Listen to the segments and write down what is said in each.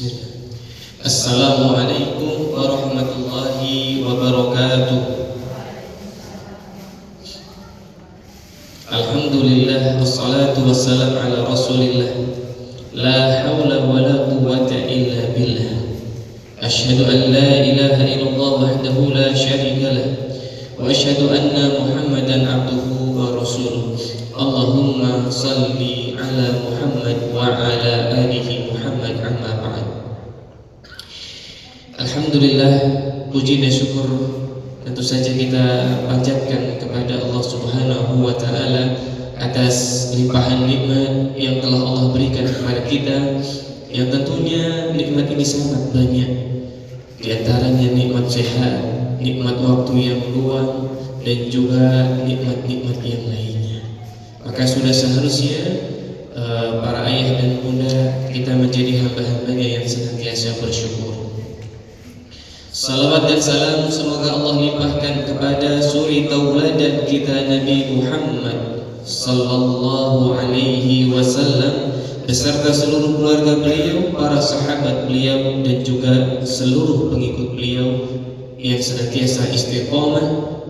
Bismillah. Assalamualaikum warahmatullahi wabarakatuh. Alhamdulillah wassalatu wassalam ala rasulillah. La hawla wa la quwwata illa billah. Asyhadu an la ilaha illallah wahdahu la syarika lah. Wa asyhadu anna Muhammadan abduhu wa rasuluh. Allahumma salli ala Muhammad wa ala alihi Muhammad amma ba'd. Alhamdulillah, puji dan syukur tentu saja kita panjatkan kepada Allah Subhanahu wa taala atas limpahan nikmat yang telah Allah berikan kepada kita, yang tentunya nikmat ini sangat banyak. Di antaranya nikmat sehat, nikmat waktu yang luang, dan juga nikmat-nikmat yang lainnya. Maka sudah seharusnya para ayah dan bunda kita menjadi hamba-hambanya yang senantiasa bersyukur. Salawat dan salam semoga Allah limpahkan kepada suri tauladan kita Nabi Muhammad sallallahu alaihi wasallam beserta seluruh keluarga beliau, para sahabat beliau, dan juga seluruh pengikut beliau yang senantiasa istiqomah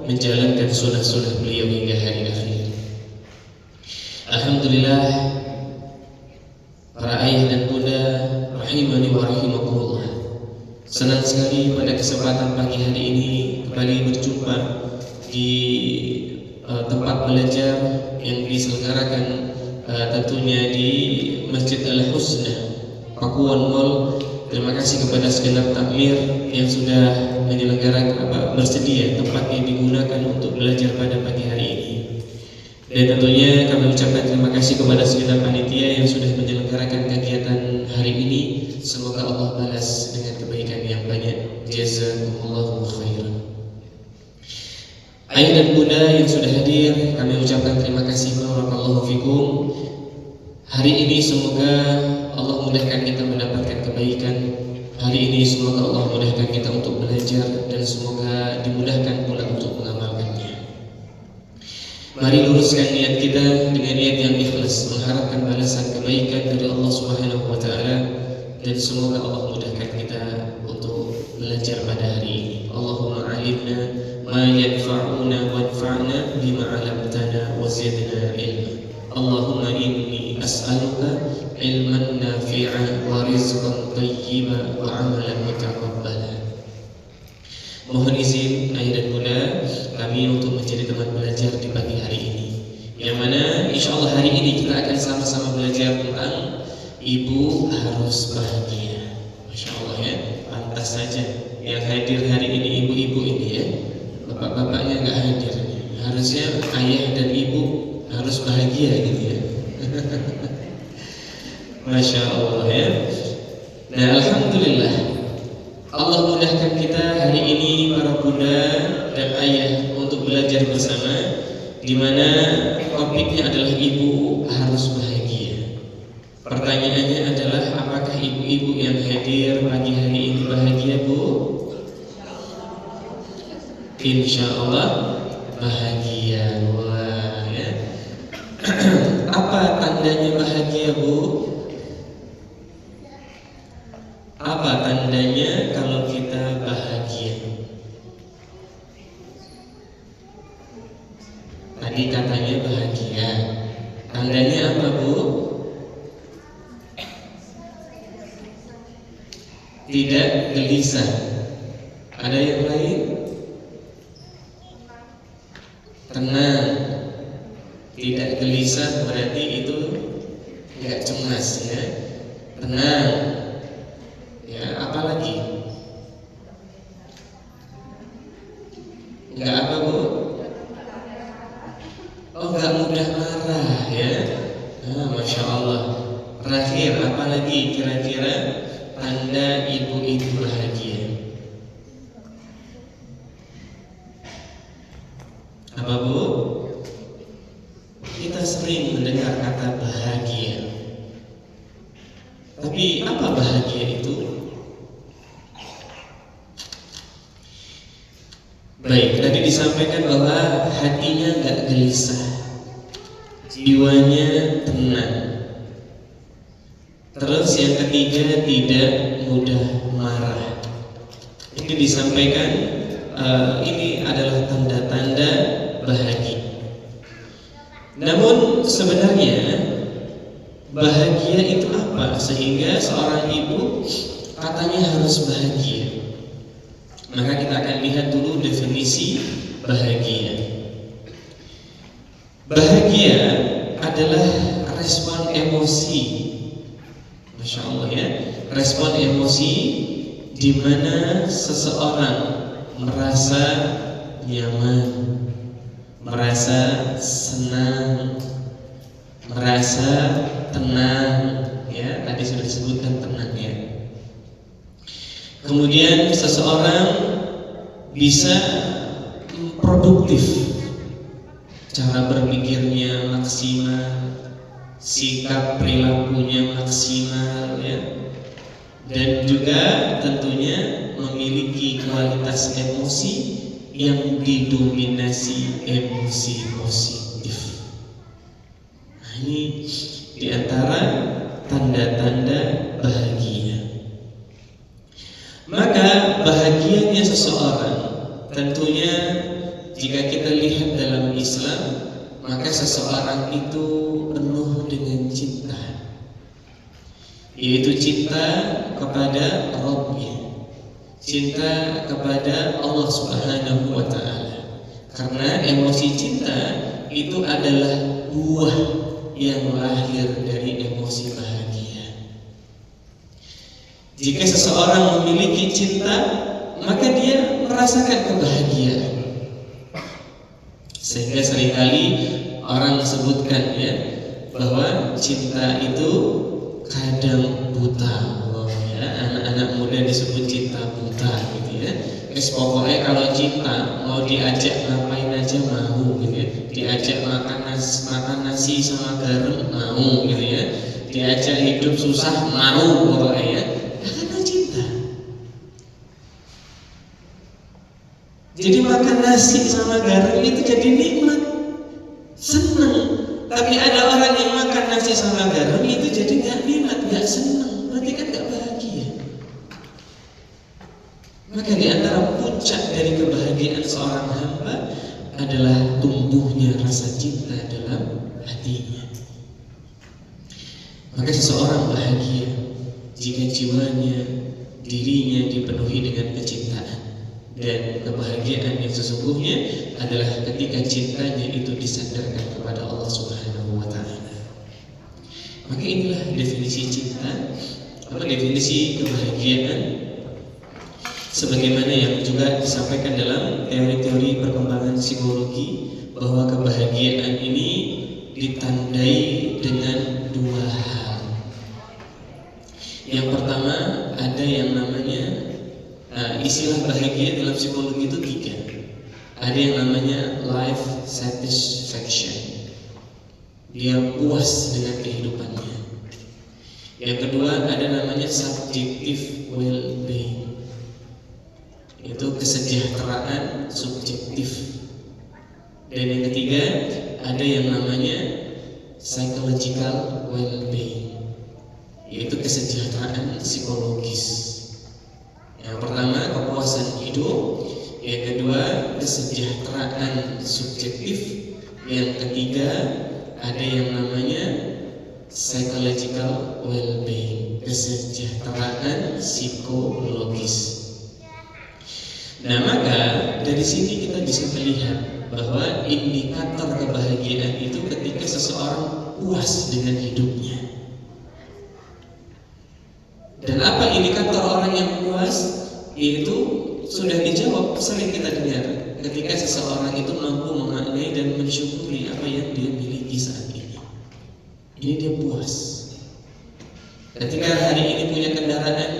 menjalankan sunnah-sunnah beliau hingga hari akhir. Alhamdulillah, para ayah dan bunda rahimani wa rahimakumullah, senang sekali pada kesempatan pagi hari ini kembali berjumpa di tempat belajar yang diselenggarakan tentunya di Masjid Al-Husna, Pakuwon Mall. Terima kasih kepada segenap takmir yang sudah menyelenggarakan bersedia tempatnya digunakan untuk belajar pada pagi hari ini. Dan tentunya kami ucapkan terima kasih kepada segenap panitia yang sudah menyelenggarakan kegiatan hari ini. Semoga Allah balas dengan kebaikan yang banyak. Jazakumullahu khairan. Ayah dan bunda yang sudah hadir, kami ucapkan terima kasih. Barakallahu fikum. Hari ini semoga Allah mudahkan kita mendapatkan kebaikan. Hari ini semoga Allah mudahkan kita untuk belajar, dan semoga dimudahkan pula untuk mengamalkannya. Mari luruskan niat kita dengan niat yang ikhlas, mengharapkan balasan kebaikan dari Allah Subhanahu wa taala, dan semoga Allah mudahkan kita untuk belajar pada hari ini. Allahumma alimna ma yanfa'una wanfa'na bima 'allamtana wa zidna ilma. Allahumma inni as'aluka ilman nafi'an wa rizqan thayyiban wa 'amalan mutaqabbalan. Mohon izin ayah dan bunda kami untuk menjadi teman belajar di pagi hari ini, yang mana insyaallah hari ini kita akan sama-sama belajar tentang ibu harus bahagia. Masya Allah ya, pantas saja yang hadir hari ini ibu-ibu ini ya, bapak-bapaknya nggak hadir. Harusnya ayah dan ibu harus bahagia gitu ya. Masya Allah ya. Nah, alhamdulillah Allah mudahkan kita hari ini para bunda dan ayah untuk belajar bersama, di mana topiknya adalah ibu harus bahagia. Pertanyaannya adalah, apakah ibu-ibu yang hadir pagi hari ini bahagia, Bu? Insya Allah bahagia. Wah, ya. Apa tandanya bahagia, Bu? Apa tandanya kalau kita bahagia? Tadi katanya bahagia. Tandanya apa, Bu? Tidak gelisah. Ada yang lain? Tenang. Tidak gelisah berarti itu nggak cemas ya. Tenang. Ya, apa lagi? Nggak apa, Bu? Oh, nggak mudah marah ya. Masya Allah. Terakhir, apa lagi kira-kira tanda ibu itu bahagia? Apa, Bu? Kita sering mendengar kata bahagia. Tapi apa bahagia itu? Baik, tadi disampaikan bahwa hatinya nggak gelisah, jiwanya tenang. Terus yang ketiga, tidak mudah marah. Ini disampaikan ini adalah tanda-tanda bahagia. Namun sebenarnya bahagia itu apa sehingga seorang ibu katanya harus bahagia? Maka kita akan lihat dulu definisi bahagia. Bahagia adalah respon emosi, Masya Allah ya, respon emosi di mana seseorang merasa nyaman, merasa senang, merasa tenang, ya tadi sudah disebutkan tenang ya. Kemudian seseorang bisa produktif, cara berpikirnya maksimal, sikap perilakunya maksimal ya, dan juga tentunya memiliki kualitas emosi yang didominasi emosi positif. Nah, ini diantara tanda-tanda bahagia. Maka bahagianya seseorang tentunya jika kita lihat dalam Islam, maka seseorang itu penuh dengan cinta, yaitu cinta kepada Rabbnya, cinta kepada Allah Subhanahu wa Ta'ala. Karena emosi cinta itu adalah buah yang lahir dari emosi bahagia. Jika seseorang memiliki cinta, maka dia merasakan kebahagiaan. Sehingga seringkali orang sebutkan ya bahwa cinta itu kadang buta. Oh, ya, anak-anak muda disebut cinta buta gitu ya. Pokoknya kalau cinta mau diajak ngapain aja mau gitu ya. Diajak makan nasi sama garam mau gitu ya. Diajak hidup susah mau pokoknya ya. Karena cinta. Jadi makan nasi sama garam itu jadi nikmat, senang. Tapi ada orang yang makan nasi sama garam itu jadi nggak nikmat, nggak senang, berarti kan nggak bahagia. Maka di antara puncak dari kebahagiaan seorang hamba adalah tumbuhnya rasa cinta dalam hatinya. Maka seseorang bahagia jika jiwanya, dirinya dipenuhi dengan kecintaan. Dan kebahagiaan yang sesungguhnya adalah ketika cintanya itu disandarkan kepada Allah Subhanahu wa Ta'ala. Maka inilah definisi cinta, definisi kebahagiaan, sebagaimana yang juga disampaikan dalam teori-teori perkembangan psikologi, bahwa kebahagiaan ini ditandai dengan dua hal. Yang pertama, ada yang namanya istilah bahagia dalam psikologi itu tiga. Ada yang namanya life satisfaction, dia puas dengan kehidupannya. Yang kedua ada namanya subjective well-being, itu kesejahteraan subjektif. Dan yang ketiga ada yang namanya psychological well-being, yaitu kesejahteraan psikologis. Yang pertama kepuasan hidup, yang kedua kesejahteraan subjektif, yang ketiga ada yang namanya psychological well-being, kesejahteraan psikologis. Nah, maka dari sini kita bisa melihat bahwa indikator kebahagiaan itu ketika seseorang puas dengan hidupnya. Dan apa indikator orang yang puas? Yaitu sudah dijawab, sering kita dengar, ketika seseorang itu mampu memaknai dan mensyukuri apa yang dia miliki saat ini. Ini dia puas. Ketika hari ini punya kendaraan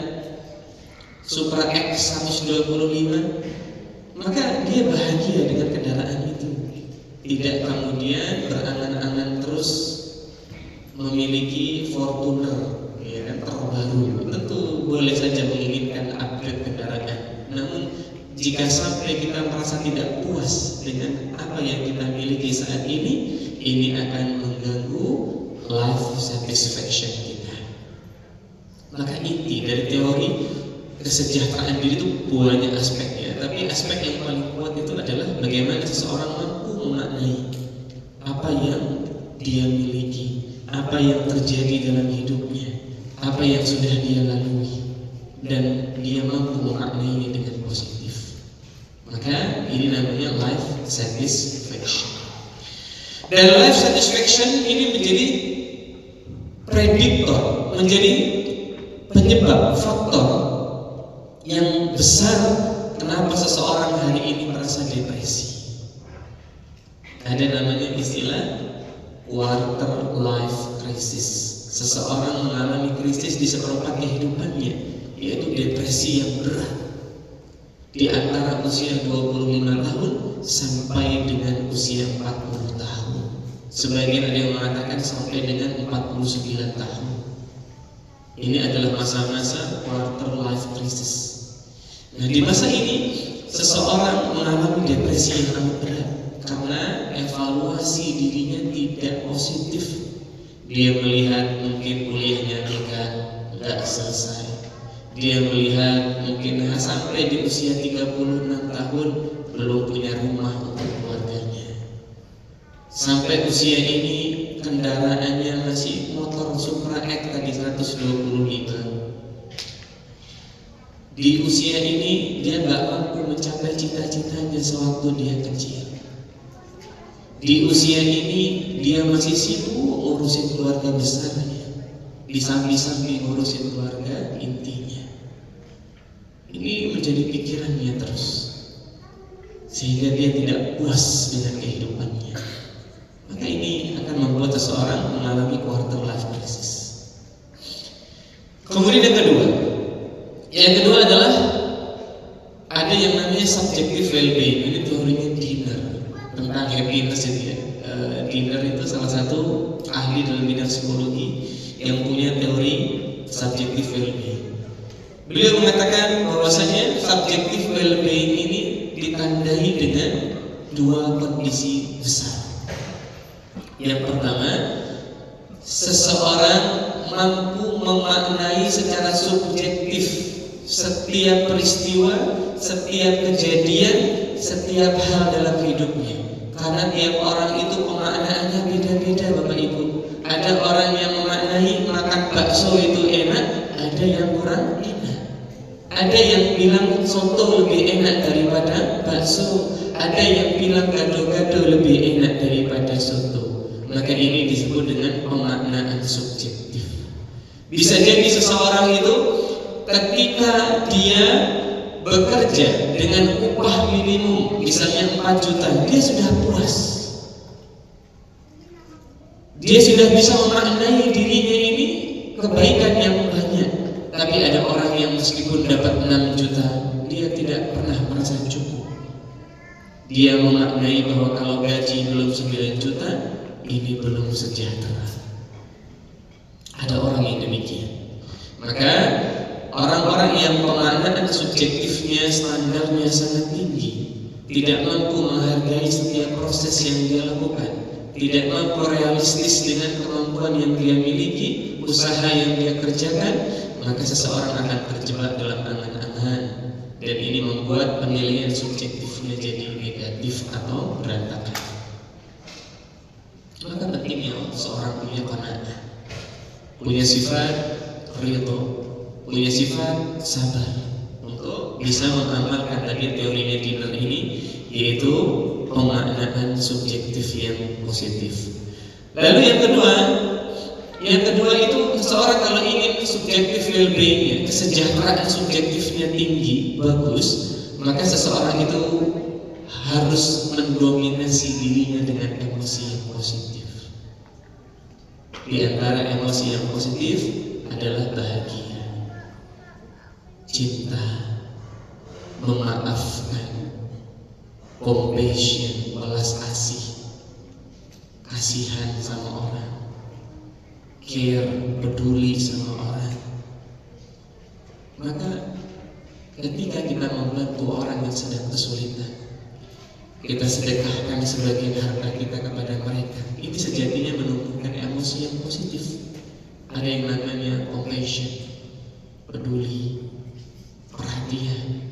Supra X 125, maka dia bahagia dengan kendaraan itu. Tidak kemudian berangan-angan terus memiliki Fortuner terbaru. Tentu boleh saja menginginkan upgrade kendaraan, namun jika sampai kita merasa tidak puas dengan apa yang kita miliki saat ini akan mengganggu life satisfaction kita. Maka inti dari teori kesejahteraan diri itu banyak aspeknya, tapi aspek yang paling kuat itu adalah bagaimana seseorang mampu memaknai apa yang dia miliki, apa yang terjadi dalam hidupnya, apa yang sudah dia lalui, dan dia mampu memaknainya dengan positif. Maka ini namanya life satisfaction. Dan life satisfaction ini menjadi prediktor, menjadi penyebab faktor yang besar kenapa seseorang hari ini merasa depresi. Ada namanya istilah quarter life crisis. Seseorang mengalami krisis di seperempat kehidupannya, yaitu depresi yang berat di antara usia 25 tahun sampai dengan usia 40 tahun. Sebagian ada yang mengatakan sampai dengan 49 tahun. Ini adalah masa-masa quarter life crisis. Nah, di masa ini seseorang mengalami depresi yang amat berat karena evaluasi dirinya tidak positif. Dia melihat mungkin kuliahnya nggak selesai. Dia melihat mungkin sampai di usia 36 tahun belum punya rumah untuk keluarganya. Sampai usia ini kendaraannya masih motor Supra X tadi 125. Di usia ini dia nggak mampu mencapai cita-citanya sewaktu dia kecil. Di usia ini dia masih sibuk ngurusin keluarga besarnya, di samping ngurusin keluarga intinya. Ini menjadi pikirannya terus, sehingga dia tidak puas dengan kehidupannya. Maka ini akan membuat seseorang mengalami quarter life crisis. Kemudian yang kedua adalah ada yang namanya subjective well-being. Ini teorinya Diener tentang happiness itu ya. Diener itu salah satu ahli dalam bidang psikologi yang punya teori subjective well-being. Beliau mengatakan bahwasanya subjective well-being ini ditandai dengan dua kondisi besar. Yang pertama, seseorang mampu memaknai secara subjektif setiap peristiwa, setiap kejadian, setiap hal dalam hidupnya. Karena tiap orang itu pemaknaannya beda-beda, Bapak Ibu. Ada orang yang memaknai makan bakso itu enak, ada yang kurang enak. Ada yang bilang soto lebih enak daripada bakso, ada yang bilang gado-gado lebih enak daripada soto. Maka ini disebut dengan pemaknaan subjektif. Bisa jadi seseorang itu ketika dia bekerja dengan upah minimum misalnya 4 juta, dia sudah puas. Dia sudah bisa memaknai dirinya ini kebaikan yang banyak. Tapi ada orang yang meskipun dapat 6 juta, dia tidak pernah merasa cukup. Dia memaknai bahwa kalau gaji belum 9 juta, ini belum sejahtera. Ada orang yang demikian. Maka orang-orang yang pemaknaan subjektifnya standarnya sangat tinggi, tidak mampu menghargai setiap proses yang dia lakukan, tidak mampu realistis dengan kemampuan yang dia miliki, usaha yang dia kerjakan, maka seseorang akan terjebak dalam angan-angan, dan ini membuat penilaian subjektifnya jadi negatif atau berantakan. Maka pentingnya seorang punya qanaah, punya sifat ridho, punya sifat sabar untuk bisa mengamalkan tadi teorinya Diener ini, yaitu pemaknaan subjektif yang positif. Lalu yang kedua itu seseorang kalau ingin subjektif well-being, kesejahteraan subjektifnya tinggi, bagus, maka seseorang itu harus mendominasi dirinya dengan emosi yang positif. Di antara emosi yang positif adalah bahagia, cinta, memaafkan, compassion, belas kasih, kasihan sama orang, care, peduli sama orang. Maka ketika kita membantu orang yang sedang kesulitan, kita sedekahkan sebagian harta kita kepada mereka, ini sejatinya menumbuhkan emosi yang positif. Ada yang namanya compassion, peduli, perhatian.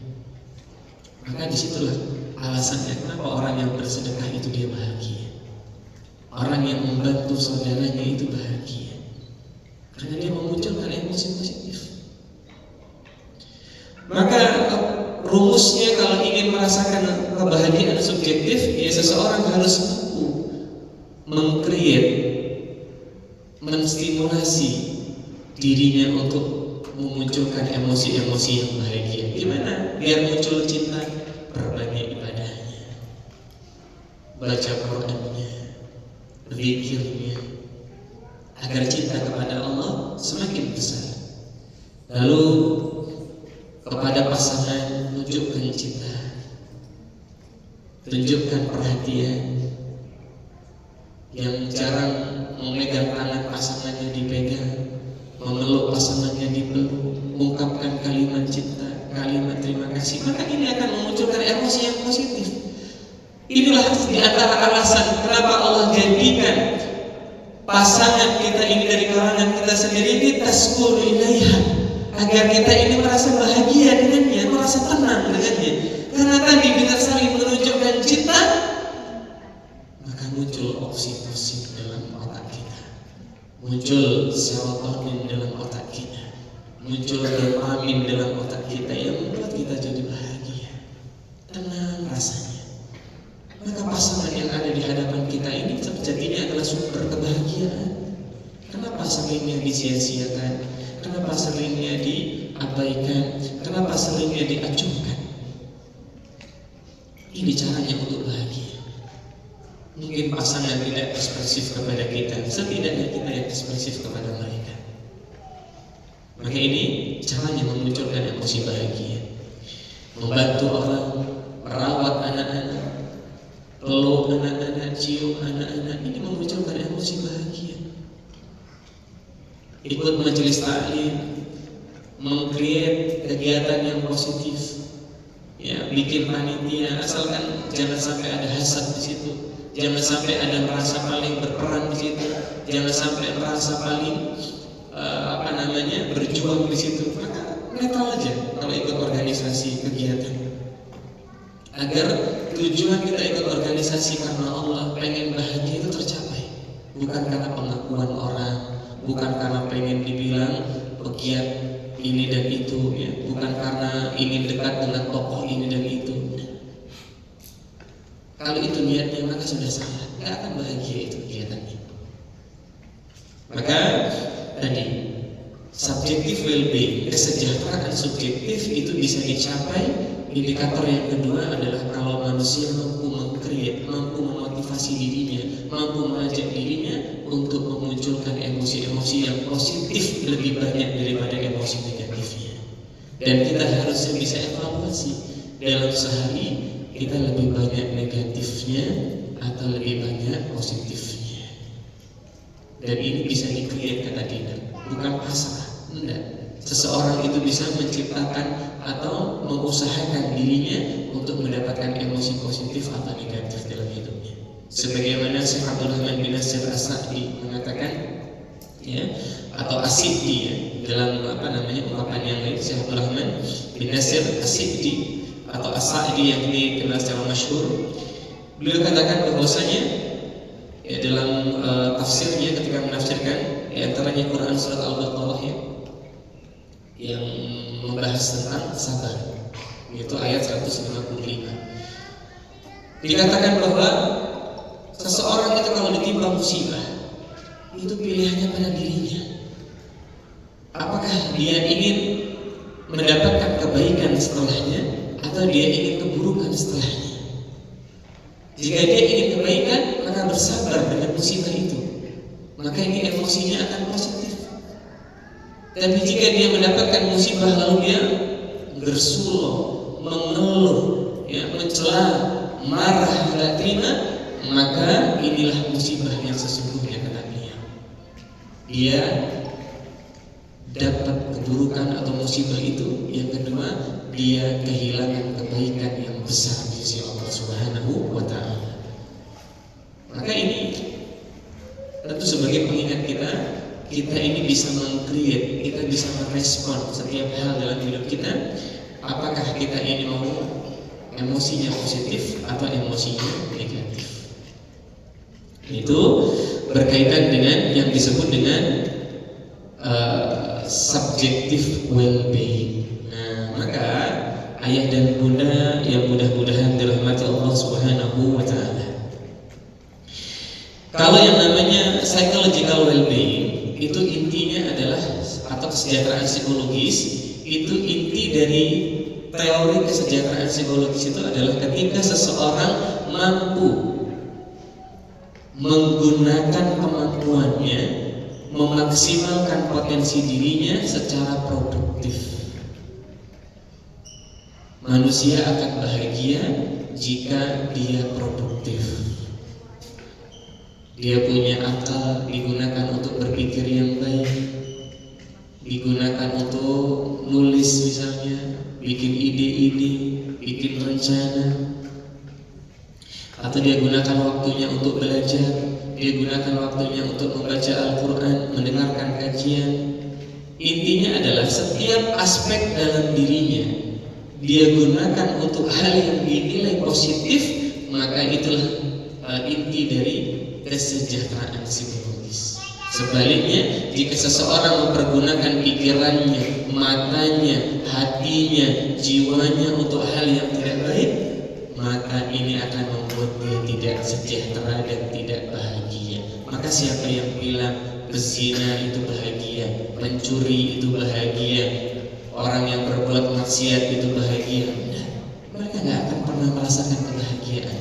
Maka disitulah alasannya kenapa orang yang bersedekah itu dia bahagia. Orang yang membantu saudaranya itu bahagia, karena dia memunculkan emosi positif. Maka rumusnya kalau ingin merasakan kebahagiaan subjektif, ya seseorang harus mampu meng-create, menstimulasi dirinya untuk memunculkan emosi-emosi yang bahagia. Gimana? Biar muncul cinta, perbanyak ibadahnya, baca Qur'annya, berzikirnya, agar cinta kepada Allah semakin besar. Lalu kepada pasangan tunjukkan cinta, tunjukkan perhatian. Yang jarang memegang tangan pasangannya dipegang, memeluk pasangannya dipeluk, ungkapkan kalimat cinta, kalimat terima kasih. Maka ini akan memunculkan emosi yang positif. Inilah di antara alasan kenapa Allah jadikan pasangan kita ini dari kalangan kita sendiri, kita taskunu ilaiha, agar kita ini merasa bahagia dengannya, merasa tenang dengannya. Karena tadi dengan saling menunjukkan cinta, maka muncul oksitosin dalam otak kita, muncul serotonin dalam otak kita, muncul dopamin dalam otak kita yang membuat kita jadi bahagia, tenang rasanya. Maka pasangan yang ada di hadapan kita ini sejatinya adalah sumber kebahagiaan. Kenapa seringnya disia-siakan? Kenapa seringnya diabaikan? Kenapa seringnya diacuhkan? Ini caranya untuk bahagia. Mungkin pasangan tidak ekspresif kepada kita, setidaknya kita yang ekspresif kepada mereka. Maka ini caranya memunculkan emosi bahagia. Membantu orang, merawat anak-anak, peluk anak-anak, cium anak-anak, ini memunculkan emosi bahagia. Ikut majelis taklim, meng-create kegiatan yang positif, ya, bikin panitia, asalkan jangan sampai ada hasad di situ, jangan sampai ada merasa paling berperan di situ, jangan sampai merasa paling berjuang di situ. Maka netral aja kalau ikut organisasi kegiatan. Agar tujuan kita ikut organisasi karena Allah, pengen bahagia itu tercapai, bukan karena pengakuan orang, bukan karena pengen dibilang pegiat ini dan itu, ya, bukan karena ingin dekat dengan tokoh ini dan itu. Kalau itu niatnya maka sudah salah, nggak akan bahagia itu kegiatannya. Maka tadi subjective well-being, kesejahteraan subjektif itu bisa dicapai. Indikator yang kedua adalah kalau manusia mampu meng-create, mampu memotivasi dirinya, mampu mengajak dirinya untuk memunculkan emosi-emosi yang positif lebih banyak daripada emosi negatifnya. Dan kita harusnya bisa evaluasi dalam sehari kita lebih banyak negatifnya atau lebih banyak positifnya. Dan ini bisa di-create kata Dina, bukan pasrah, enggak. Seseorang itu bisa menciptakan atau mengusahakan dirinya untuk mendapatkan emosi positif atau negatif dalam hidupnya. Sebagaimana Syekh Abdul Rahman bin Nasir As-Sa'di mengatakan, ya, atau As-Siddi, ya, dalam ungkapan yang lain, Syekh Abdul Rahman bin Nasir As-Siddi atau As-Sa'di yang dikenal secara masyhur, beliau katakan bahwasanya, ya, dalam tafsirnya ketika menafsirkan di antaranya Quran surat Al-Baqarah, ya, yang membahas tentang sabar, yaitu ayat 155. Dikatakan bahwa seseorang itu kalau ditimpa musibah, itu pilihannya pada dirinya. Apakah dia ingin mendapatkan kebaikan setelahnya atau dia ingin keburukan setelahnya? Jika dia ingin kebaikan, maka bersabar dengan musibah itu, maka ini emosinya akan positif. Tapi jika dia mendapatkan musibah lalu dia gersuloh, mengeluh, ya, mencela, marah, tidak terima, maka inilah musibah yang sesungguhnya kata dia. Dia dapat keburukan atau musibah itu. Yang kedua, dia kehilangan kebaikan yang besar di sisi Allah Subhanahu wa Ta'ala. Maka ini tentu sebagai pengingat kita kita ini bisa meng-create, kita bisa merespon setiap hal dalam hidup kita. Apakah kita ini mau emosinya positif atau emosinya negatif? Itu berkaitan dengan yang disebut dengan subjective well-being. Nah, maka ayah dan bunda yang mudah-mudahan dirahmati Allah Subhanahu wa taala. Kalau yang namanya psychological well-being itu intinya adalah, atau kesejahteraan psikologis itu, inti dari teori kesejahteraan psikologis itu adalah ketika seseorang mampu menggunakan kemampuannya, memaksimalkan potensi dirinya secara produktif. Manusia akan bahagia jika dia produktif. Dia punya akal digunakan untuk berpikir yang baik, digunakan untuk nulis misalnya, bikin ide-ide, bikin rencana, atau dia gunakan waktunya untuk belajar, dia gunakan waktunya untuk membaca Al-Quran, mendengarkan kajian. Intinya adalah setiap aspek dalam dirinya dia gunakan untuk hal yang dinilai positif, maka itulah inti dari kesejahteraan psikologis. Sebaliknya, jika seseorang mempergunakan pikirannya, matanya, hatinya, jiwanya untuk hal yang tidak baik, maka ini akan membuat dia tidak sejahtera dan tidak bahagia. Maka siapa yang bilang berzina itu bahagia, mencuri itu bahagia, orang yang berbuat maksiat itu bahagia, nah, mereka nggak akan pernah merasakan kebahagiaan.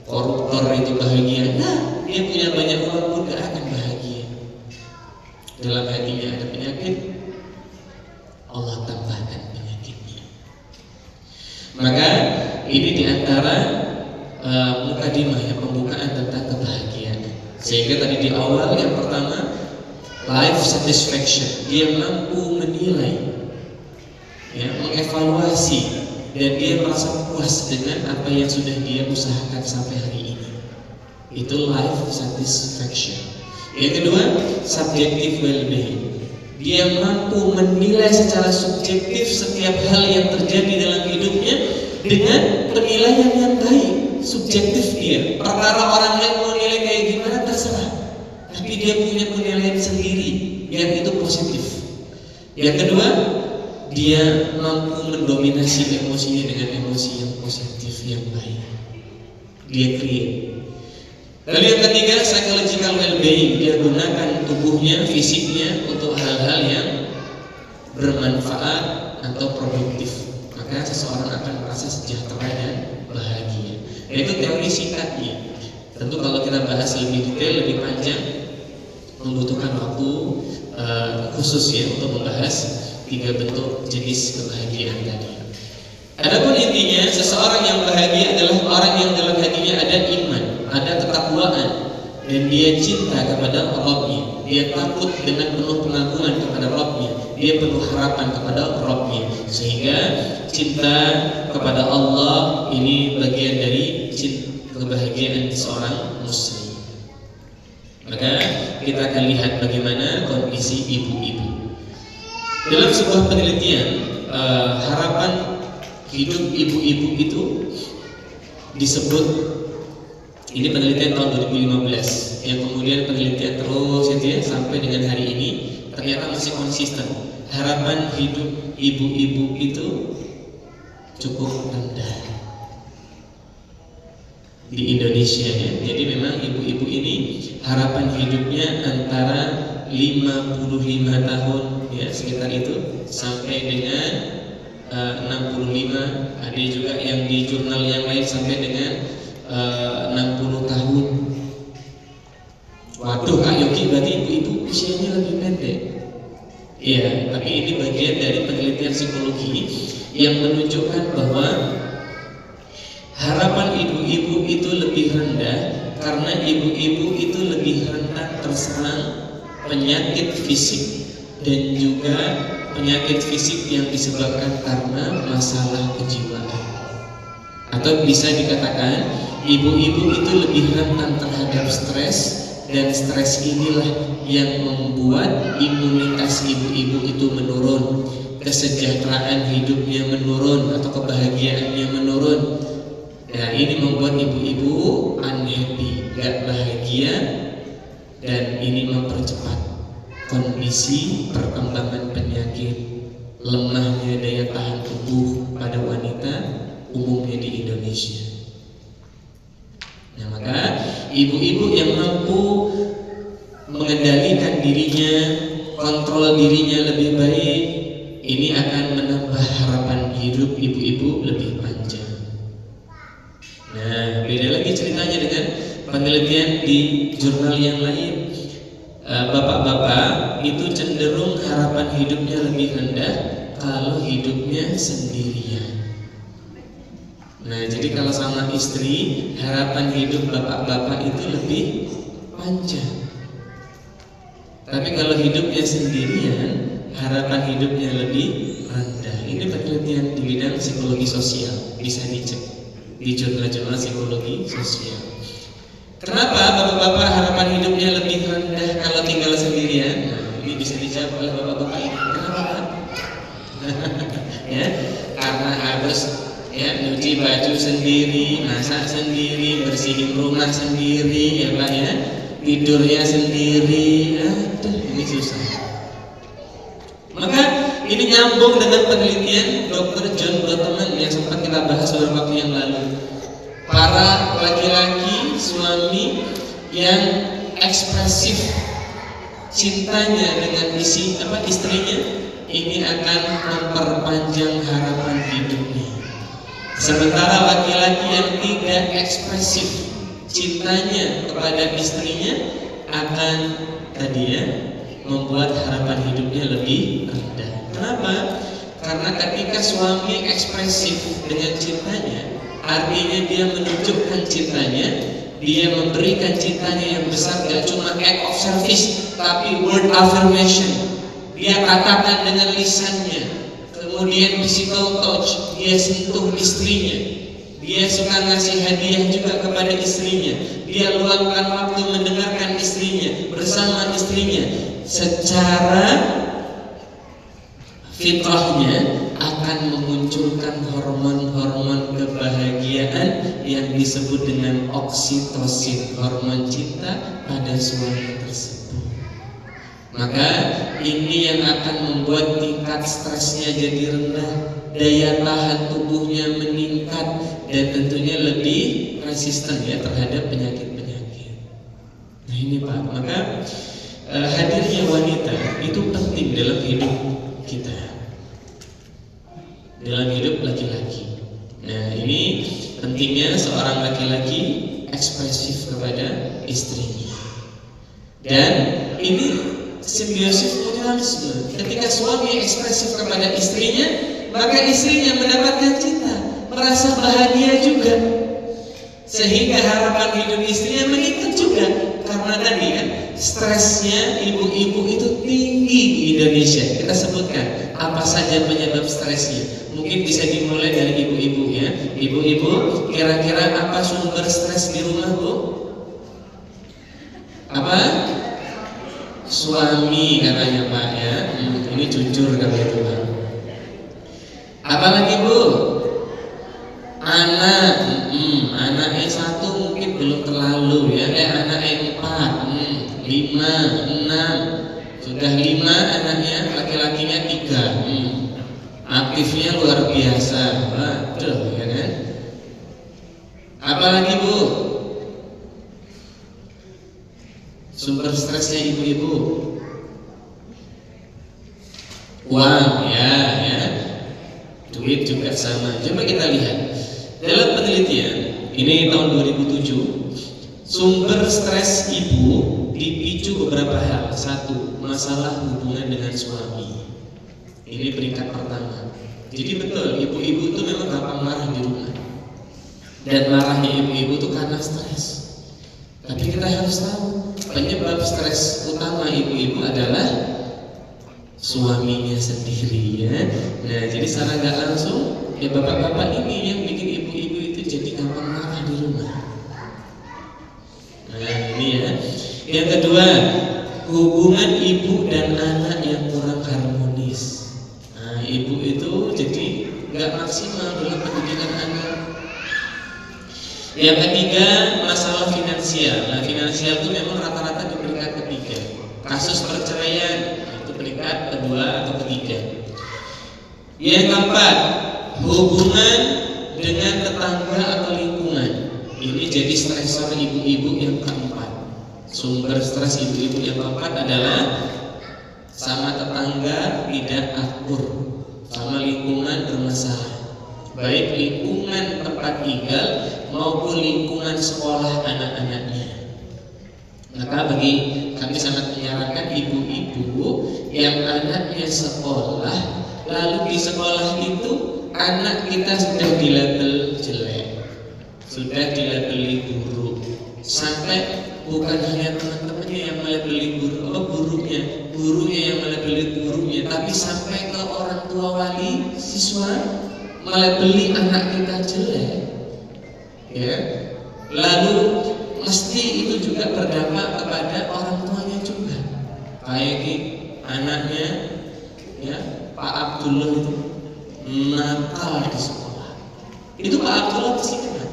Koruptor itu bahagia, nah, dia punya banyak uang pun gak akan bahagia. Dalam hatinya ada penyakit, Allah tambahkan penyakitnya. Maka ini diantara mukadimah, ya, pembukaan tentang kebahagiaan. Sehingga tadi di awal yang pertama, life satisfaction, dia mampu menilai, ya, mengevaluasi, dan dia merasa puas dengan apa yang sudah dia usahakan sampai hari ini. Itu life satisfaction. Yang kedua, subjective well-being. Dia mampu menilai secara subjektif setiap hal yang terjadi dalam hidupnya dengan penilaian yang baik. Subjektif dia. Perkara orang lain mau nilai kayak gimana terserah, tapi dia punya penilaian sendiri yang itu positif. Yang kedua, dia mampu mendominasi emosinya dengan emosi yang positif, yang baik. Dia create. Lalu yang ketiga, psychological well-being. Dia gunakan tubuhnya, fisiknya untuk hal-hal yang bermanfaat atau produktif. Maka seseorang akan merasa sejahtera dan bahagia. Itu teori singkatnya. Tentu kalau kita bahas lebih detail, lebih panjang, membutuhkan waktu khusus, ya, untuk membahas 3 bentuk jenis kebahagiaan tadi. Adapun intinya, seseorang yang bahagia adalah orang yang dalam hatinya ada iman, ada ketakwaan, dan dia cinta kepada Rabb-Nya. Dia takut dengan penuh pengagungan kepada Rabb-Nya. Dia penuh harapan kepada Rabb-Nya. Sehingga cinta kepada Allah ini bagian dari kebahagiaan seorang muslim. Maka kita akan lihat bagaimana kondisi ibu-ibu. Dalam sebuah penelitian, harapan hidup ibu-ibu itu disebut, ini penelitian tahun 2015, yang kemudian penelitian terus ya, sampai dengan hari ini ternyata masih konsisten. Harapan hidup ibu-ibu itu cukup rendah di Indonesia, ya. Jadi memang ibu-ibu ini harapan hidupnya antara 55 tahun, ya, sekitar itu, sampai dengan 65. Ada juga yang di jurnal yang lain sampai dengan 60 tahun. Waduh, Kak Yogi, berarti ibu-ibu usianya lebih pendek. Iya, tapi ini bagian dari penelitian psikologi yang menunjukkan bahwa harapan ibu-ibu itu lebih rendah karena ibu-ibu itu lebih rentan terserang penyakit fisik dan juga penyakit fisik yang disebabkan karena masalah kejiwaan. Atau bisa dikatakan ibu-ibu itu lebih rentan terhadap stres, dan stres inilah yang membuat imunitas ibu-ibu itu menurun, kesejahteraan hidupnya menurun atau kebahagiaannya menurun. Nah, ini membuat ibu-ibu unhappy, gak bahagia, dan ini mempercepat kondisi perkembangan penyakit, lemahnya daya tahan tubuh pada wanita umumnya di Indonesia. Nah, maka ibu-ibu yang mampu mengendalikan dirinya, kontrol dirinya lebih baik, ini akan menambah harapan hidup ibu-ibu lebih panjang. Nah, beda lagi ceritanya dengan penelitian di jurnal yang lain. Bapak-bapak itu cenderung harapan hidupnya lebih rendah kalau hidupnya sendirian. Nah, jadi kalau sama istri, harapan hidup bapak-bapak itu lebih panjang. Tapi kalau hidupnya sendirian, harapan hidupnya lebih rendah. Ini penelitian di bidang psikologi sosial, bisa dicek di jurnal-jurnal psikologi sosial. Kenapa bapak-bapak harapan hidupnya lebih rendah kalau tinggal sendirian? Nah, ini bisa dijawab oleh bapak-bapak ini. Kenapa, Pak? Ya, karena harus nyuci baju sendiri, masak sendiri, bersihin rumah sendiri, ya Pak ya, tidurnya sendiri. Aduh, ini susah. Maka ini nyambung dengan penelitian Dr. John Gottman yang sempat kita bahas beberapa waktu yang lalu. Para laki-laki suami yang ekspresif cintanya dengan istrinya, ini akan memperpanjang harapan hidupnya. Sementara laki-laki yang tidak ekspresif cintanya kepada istrinya akan membuat harapan hidupnya lebih rendah. Kenapa? Karena ketika suami ekspresif dengan cintanya, artinya dia menunjukkan cintanya, dia memberikan cintanya yang besar, gak cuma act of service, tapi word affirmation. Dia katakan dengan lisannya, kemudian physical touch, dia sentuh istrinya, dia suka ngasih hadiah juga kepada istrinya, dia luangkan waktu mendengarkan istrinya, bersama istrinya. Secara fitrahnya akan memunculkan hormon-hormon kebahagiaan yang disebut dengan oksitosin, hormon cinta pada suami tersebut. Maka ini yang akan membuat tingkat stresnya jadi rendah, daya tahan tubuhnya meningkat, dan tentunya lebih resisten terhadap penyakit-penyakit. Nah ini Pak, maka hadirnya wanita itu penting dalam hidup kita, dalam hidup laki-laki. Nah ini pentingnya seorang laki-laki ekspresif kepada istrinya. Dan ini simbiosis mutualisme. Ketika suami ekspresif kepada istrinya, maka istrinya mendapatkan cinta, merasa bahagia juga, sehingga harapan hidup istrinya meningkat juga. Karena tadi stresnya ibu-ibu itu tinggi di Indonesia. Kita sebutkan apa saja penyebab stresnya. Mungkin bisa dimulai dari ibu-ibu ya. Ibu-ibu, kira-kira apa sumber stres di rumah, Bu? Apa? Suami katanya Pak ya. Ini jujur kalau itu Pak. Apalagi Bu? Anak. Anaknya satu mungkin belum terlalu ya. Anaknya 4, 5, 6. Sudah 5 anaknya, laki-lakinya 3. Aktifnya luar biasa. Waduh ya kan. Apalagi Bu? Sumber stresnya ibu-ibu, uang ya, duit juga sama. Coba kita lihat dalam penelitian ini tahun 2007, sumber stres ibu dipicu beberapa hal. 1, masalah hubungan dengan suami. Ini peringkat pertama. Jadi betul, ibu-ibu itu memang gampang marah di rumah, dan marahnya ibu-ibu itu karena stres. Tapi kita harus tahu penyebab stres utama ibu-ibu adalah suaminya sendiri ya. Nah jadi secara nggak langsung bapak-bapak ini yang bikin ibu-ibu itu jadi gampang marah di rumah. Nah ini ya. Yang kedua, hubungan ibu dan anak yang kurang harmonis. Nah ibu itu jadi nggak maksimal dalam pendidikan anak. Yang ketiga, masalah finansial. Nah finansial itu memang rata-rata di peringkat ketiga. Kasus perceraian itu peringkat kedua atau ketiga. Yang keempat, hubungan dengan tetangga atau lingkungan. Ini jadi stresor ibu-ibu yang keempat. Sumber stres ibu-ibu yang keempat adalah sama tetangga tidak akur, sama lingkungan bermasalah. Baik lingkungan tempat tinggal maupun lingkungan sekolah anak-anaknya. Maka bagi kami sangat menyarankan ibu-ibu yang anaknya sekolah, lalu di sekolah itu anak kita sudah dilabel jelek, sudah dilabeli buruk, sampai bukan hanya teman-temannya yang melabeli buruk, gurunya yang melabeli buruknya, tapi sampai ke orang tua wali siswa melabeli anak kita jelek, ya. Lalu mesti itu juga berdampak kepada orang tuanya juga. Kayak anaknya, ya Pak Abdullah itu nakal di sekolah. Itu Pak Abdullah pasti kena.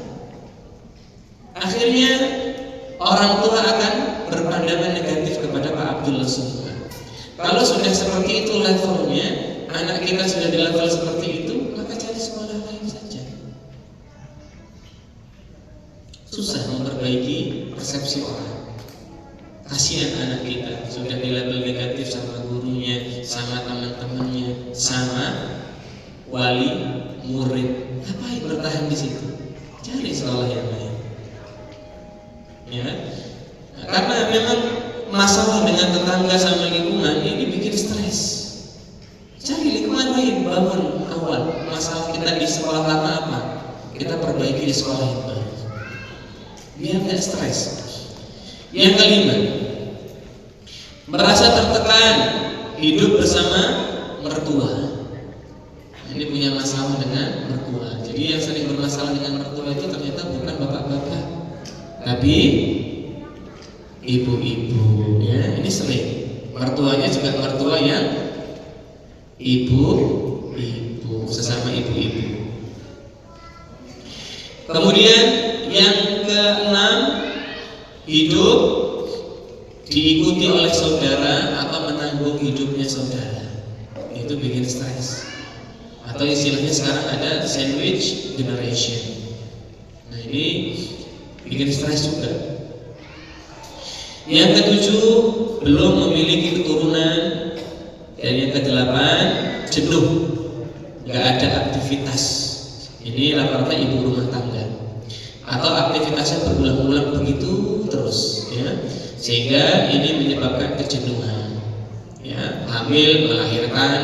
Akhirnya orang tua akan berpandangan negatif kepada Pak Abdullah semua. Kalau sudah seperti itu levelnya, anak kita sudah di level seperti itu, maka cari sekolah lain saja. Susah memperbaiki persepsi orang. Kasihan anak kita sudah di level negatif sama gurunya, sama teman-temannya, sama wali murid. Ngapain bertahan di situ? Cari sekolah yang lain. Ya, karena memang masalah dengan tetangga sama lingkungan ini bikin stres. Cari lingkungan lain, bangun awal. Masalah kita di sekolah lama apa? Kita perbaiki di sekolah yang baru, biar nggak stres. Yang kelima, merasa tertekan hidup bersama mertua. Ini punya masalah dengan mertua. Jadi yang sering bermasalah dengan mertua itu ternyata bukan bapak-bapak, tapi ibu-ibu, ya. Ini sering. Mertuanya juga mertua yang ibu-ibu, sesama ibu-ibu. Kemudian yang keenam, hidup diikuti oleh saudara atau menanggung hidupnya saudara. Itu bikin stres. Atau istilahnya sekarang ada sandwich generation. Nah ini bikin stres juga. Yang ketujuh, belum memiliki keturunan. Dan yang kedelapan, jenuh, nggak ada aktivitas. Ini rata-rata ibu rumah tangga, atau aktivitasnya berulang-ulang begitu terus, ya, sehingga ini menyebabkan kejenuhan. Ya, hamil, melahirkan,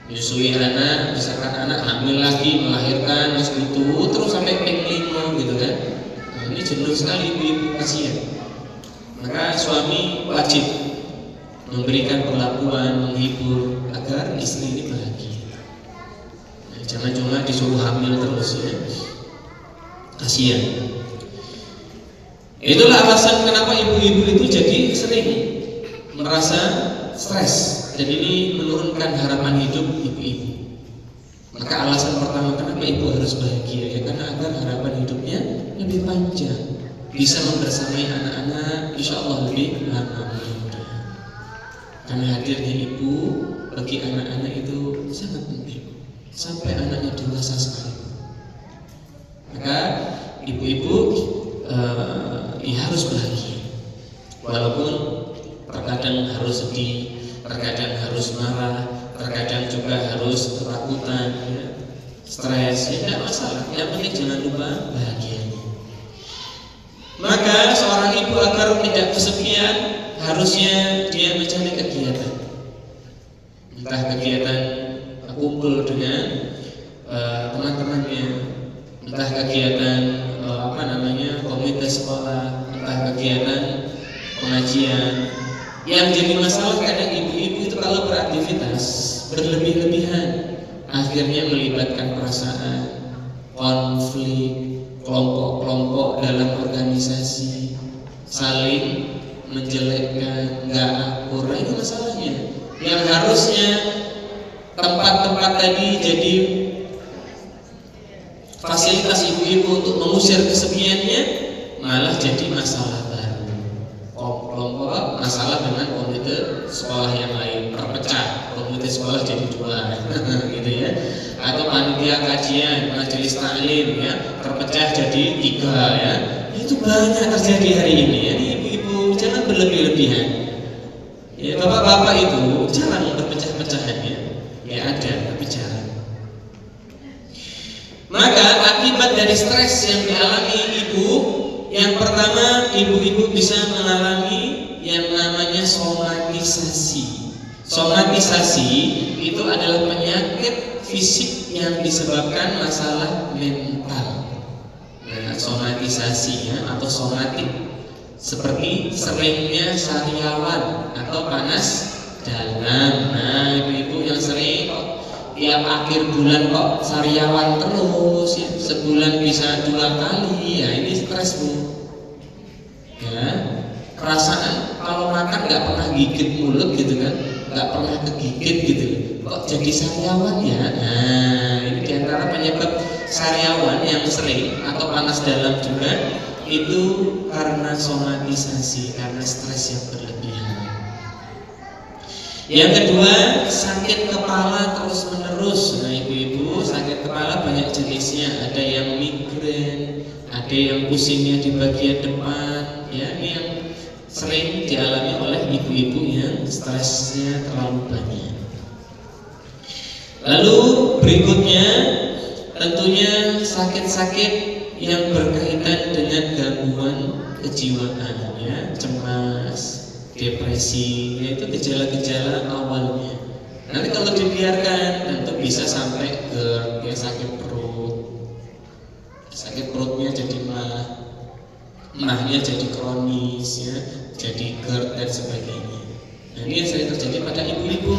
menyusui anak, misalkan anak hamil lagi, melahirkan, itu terus sampai penglimo gitu kan. Nah, ini jenuh sekali ibu-ibu, kasihan. Maka suami wajib memberikan perlakuan, menghibur agar istri ini bahagia. Nah, jangan cuma disuruh hamil terus, ya. Kasihan. Itulah alasan kenapa ibu-ibu itu jadi sering merasa stres, dan ini menurunkan harapan hidup ibu-ibu. Maka alasan pertama kenapa ibu harus bahagia, ya karena agar harapan hidupnya lebih panjang, bisa membersamai anak-anak insya Allah lebih lama. Karena hadirnya ibu bagi anak-anak itu sangat penting, sampai anaknya dewasa sekali. Maka ibu-ibu ya harus bahagia, walaupun terkadang harus sedih, terkadang harus marah, terkadang juga harus ketakutan, ya, stres, ya tidak masalah. Yang penting jangan lupa bahagia. Maka seorang ibu agar tidak kesepian, harusnya dia mencari kegiatan, entah kegiatan kumpul dengan teman-temannya, entah kegiatan komunitas sekolah, entah kegiatan pengajian. Yang jadi masalah kadang ibu-ibu itu kalau beraktivitas berlebih-lebihan, akhirnya melibatkan perasaan, konflik, kelompok-kelompok dalam organisasi, saling menjelekkan, nggak akur. Ini masalahnya. Yang harusnya tempat-tempat tadi jadi fasilitas ibu-ibu untuk mengusir kesepiannya, malah jadi masalah baru. Kelompok masalah dengan komite sekolah yang lain terpecah, komite sekolah jadi 2 gitu ya, atau panitia kajian, majelis taklim ya terpecah jadi 3 ya. Itu banyak terjadi hari ini ya. Ibu-ibu jangan berlebih-lebihan ya, bapak-bapak itu jangan berpecah-pecahannya ya, ada tapi jangan. Maka akibat dari stres yang dialami ibu, yang pertama ibu-ibu bisa mengalami yang namanya somatisasi. Somatisasi itu adalah penyakit fisik yang disebabkan masalah mental. Nah, somatisasi ya, atau somatik, seperti seringnya sariawan atau panas dalam. Nah, ibu-ibu yang sering kok tiap akhir bulan kok sariawan terus ya, sebulan bisa 2 kali ya, ini stres bu ya. Perasaan kalau makan nggak pernah gigit mulut gitu kan, nggak pernah kegigit gitu, kok jadi sariawan ya. Nah, ini diantara penyebab sariawan yang sering atau panas dalam juga itu karena somatisasi, karena stres yang berlebihan. Yang kedua, sakit kepala terus menerus. Nah, ibu-ibu sakit kepala banyak jenisnya, ada yang migrain, ada yang pusingnya di bagian depan ya, ini yang sering dialami oleh ibu-ibu yang stresnya terlalu banyak. Lalu berikutnya tentunya sakit-sakit yang berkaitan dengan gangguan kejiwaan ya, cemas, depresi, yaitu gejala-gejala awalnya. Nanti kalau dibiarkan tentu bisa sampai ke ya, sakit perutnya jadi mahnya jadi kronis ya, jadi GERD dan sebagainya. Nah, ini yang sering terjadi pada ibu-ibu.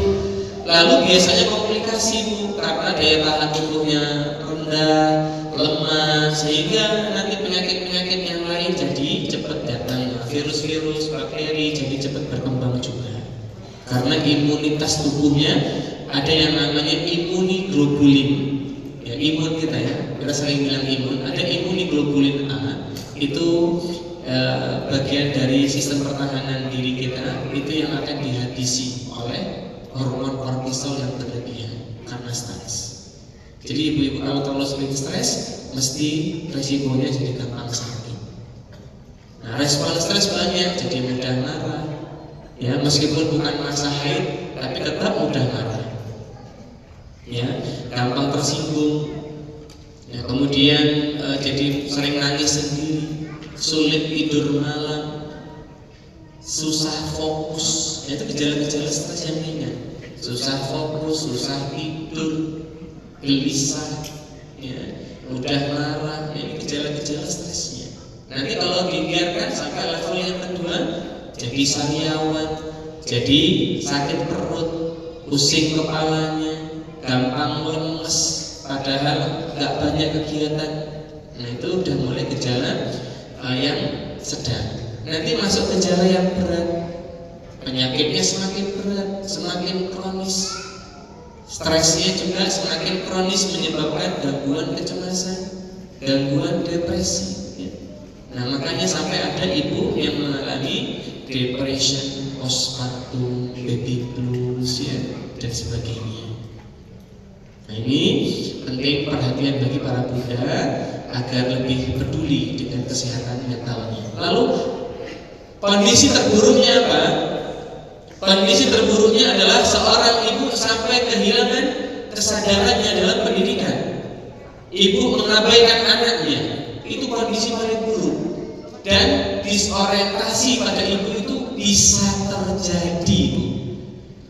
Lalu biasanya komplikasi bu, karena daya tahan tubuhnya rendah, lemah, sehingga nanti penyakit-penyakit yang lain jadi cepat datang, virus-virus, bakteri jadi cepat berkembang juga. Karena imunitas tubuhnya ada yang namanya imunoglobulin. Ya, imun kita ya, kita sering bilang imun. Ada imunoglobulin A, itu bagian dari sistem pertahanan diri kita, itu yang akan dihabisi oleh hormon kortisol yang berlebihan karena stres. Jadi ibu-ibu kalau terlalu sering stres, mesti resikonya jadi gampang sakit. Nah, respon stres banyak, jadi mudah marah. Ya, meskipun bukan masa haid, tapi tetap mudah marah. Ya, gampang tersinggung. Ya, kemudian jadi sering nangis sendiri, sulit tidur malam, susah fokus. Ya, itu gejala-gejala stres yang ringan. Susah fokus, susah tidur, gelisah, ya, mudah marah. Ya, ini gejala-gejala stresnya. Nanti kalau dibiarkan sampai level yang kedua, jadi sariawan, jadi sakit perut, pusing kepalanya, gampang lemes, padahal nggak banyak kegiatan. Nah, itu udah mulai gejala yang sedang. Nanti masuk gejala yang berat, penyakitnya semakin berat, semakin kronis, stresnya juga semakin kronis, menyebabkan gangguan kecemasan, gangguan depresi. Nah, makanya sampai ada ibu yang mengalami depression, postpartum, baby blues ya, dan sebagainya. Nah, ini penting perhatian bagi para bunda agar lebih peduli dengan kesehatan mentalnya. Lalu kondisi terburuknya apa? Kondisi terburuknya adalah seorang ibu sampai kehilangan kesadarannya dalam pendidikan. Ibu mengabaikan anaknya, itu kondisi paling buruk. Dan disorientasi pada ibu itu bisa terjadi.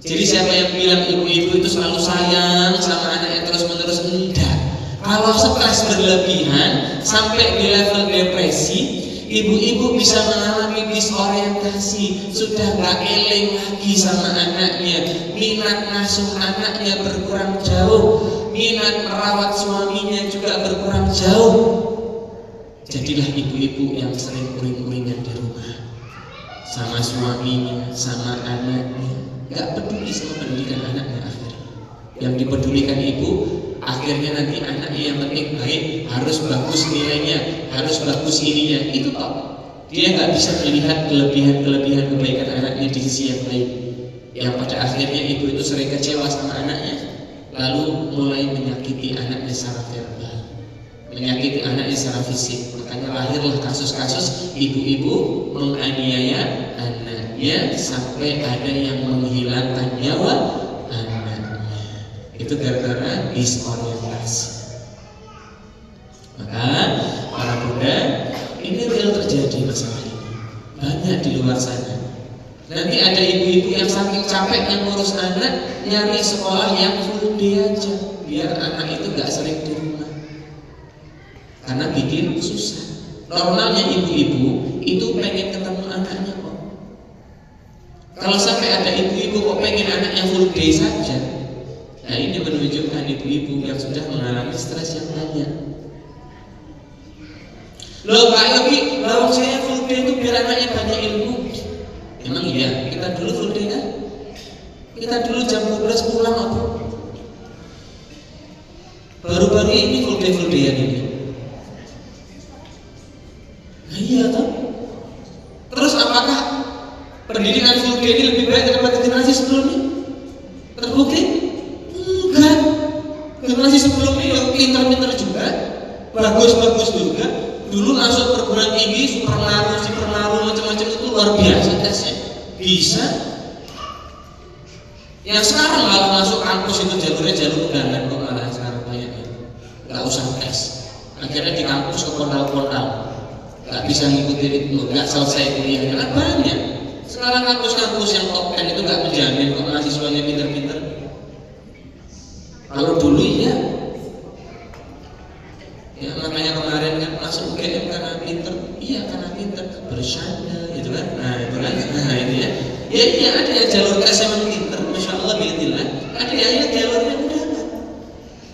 Jadi siapa yang bilang ibu-ibu itu selalu sayang sama anaknya terus-menerus, enggak. Kalau stres berlebihan sampai di level depresi, ibu-ibu bisa mengalami disorientasi, sudah gak eling lagi sama anaknya, minat ngasuh anaknya berkurang jauh, minat merawat suaminya juga berkurang jauh. Jadilah ibu-ibu yang sering uring-uringan di rumah. sama suaminya, sama anaknya, nggak peduli sama pendidikan anaknya akhirnya. Yang dipedulikan ibu, akhirnya nanti anaknya yang penting baik, harus bagus nilainya, harus bagus ininya, itu kok. Dia nggak bisa melihat kelebihan kebaikan anaknya di sisi yang lain. Yang pada akhirnya ibu itu sering kecewa sama anaknya, lalu mulai menyakiti anaknya secara verbal, menyakiti anaknya secara fisik. Makanya lahirlah kasus-kasus ibu-ibu menganiaya anaknya sampai ada yang menghilangkan nyawa anaknya. Itu gara-gara disorientasi. Maka para bunda, ini real terjadi masalah ini. Banyak di luar sana. Nanti ada ibu-ibu yang saking capeknya ngurus anak, nyari sekolah yang full day aja, biar anak itu gak sering di rumah. Karena bikin susah. Normalnya ibu-ibu itu pengen ketemu anaknya kok. Kalau sampai ada ibu-ibu kok pengen anaknya full day saja, nah ini menunjukkan ibu-ibu yang sudah mengalami stres yang banyak. Loh Pak Yogi, lawang saya full day itu biar anaknya banyak ilmu. Emang iya, kita dulu full day kan? Kita dulu jam 12 pulang apa? Baru-baru ini full day ini. Nah iya toh. Terus apakah pendidikan full day ini lebih baik daripada generasi sebelumnya? Terbukti? Enggak. Generasi sebelumnya yang pintar-pintar juga, bagus-bagus juga. Dulu masuk perguruan tinggi, supernaru, macam-macam itu luar biasa tesnya. Bisa. Yang sekarang kalau masuk kampus itu jalurnya jalur undangan kok malah sekarang banyak. Nggak usah tes. Akhirnya di kampus ke portal-portal. Nggak bisa ngikutin itu, nggak selesai kuliah. Karena banyak. Sekarang kampus-kampus yang top 10 itu nggak menjamin kok mahasiswanya pintar-pintar. Kalau dulu ya. Ya makanya kemarin kan masuk UGM karena pinter, iya karena pinter, bercanda gitu kan, nah itu kan, nah itu ya, ya iya ada yang jalur tes emang pinter, masya Allah bilillah, ada yang jalurnya undangan.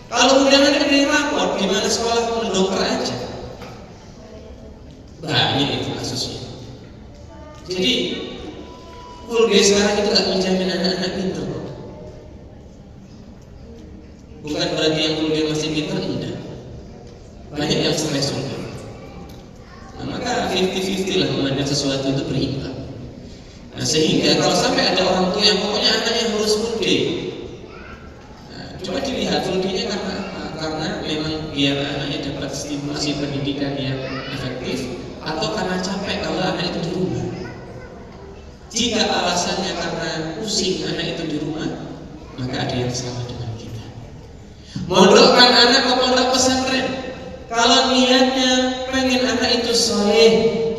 Kalau undangan dari rapor, gimana sekolah mendongkrak aja, banyak itu kasusnya. Jadi full day sekarang itu gak menjamin anak-anak pinter kok. Bukan berarti yang full day masih pinter, enggak. Banyak yang stres juga. Nah, maka 50-50 lah memandang sesuatu itu berimbang. Nah, sehingga kalau sampai ada orang tua yang pokoknya anaknya harus full day, nah, coba dilihat full day-nya karena apa? Karena memang biar anaknya dapat stimulasi pendidikan yang efektif, atau karena capek kalau anak itu di rumah. Jika alasannya karena pusing anak itu di rumah, maka ada yang salah dengan kita. Mondokkan anak ke pondok pesantren. Kalau niatnya pengen anak itu soleh,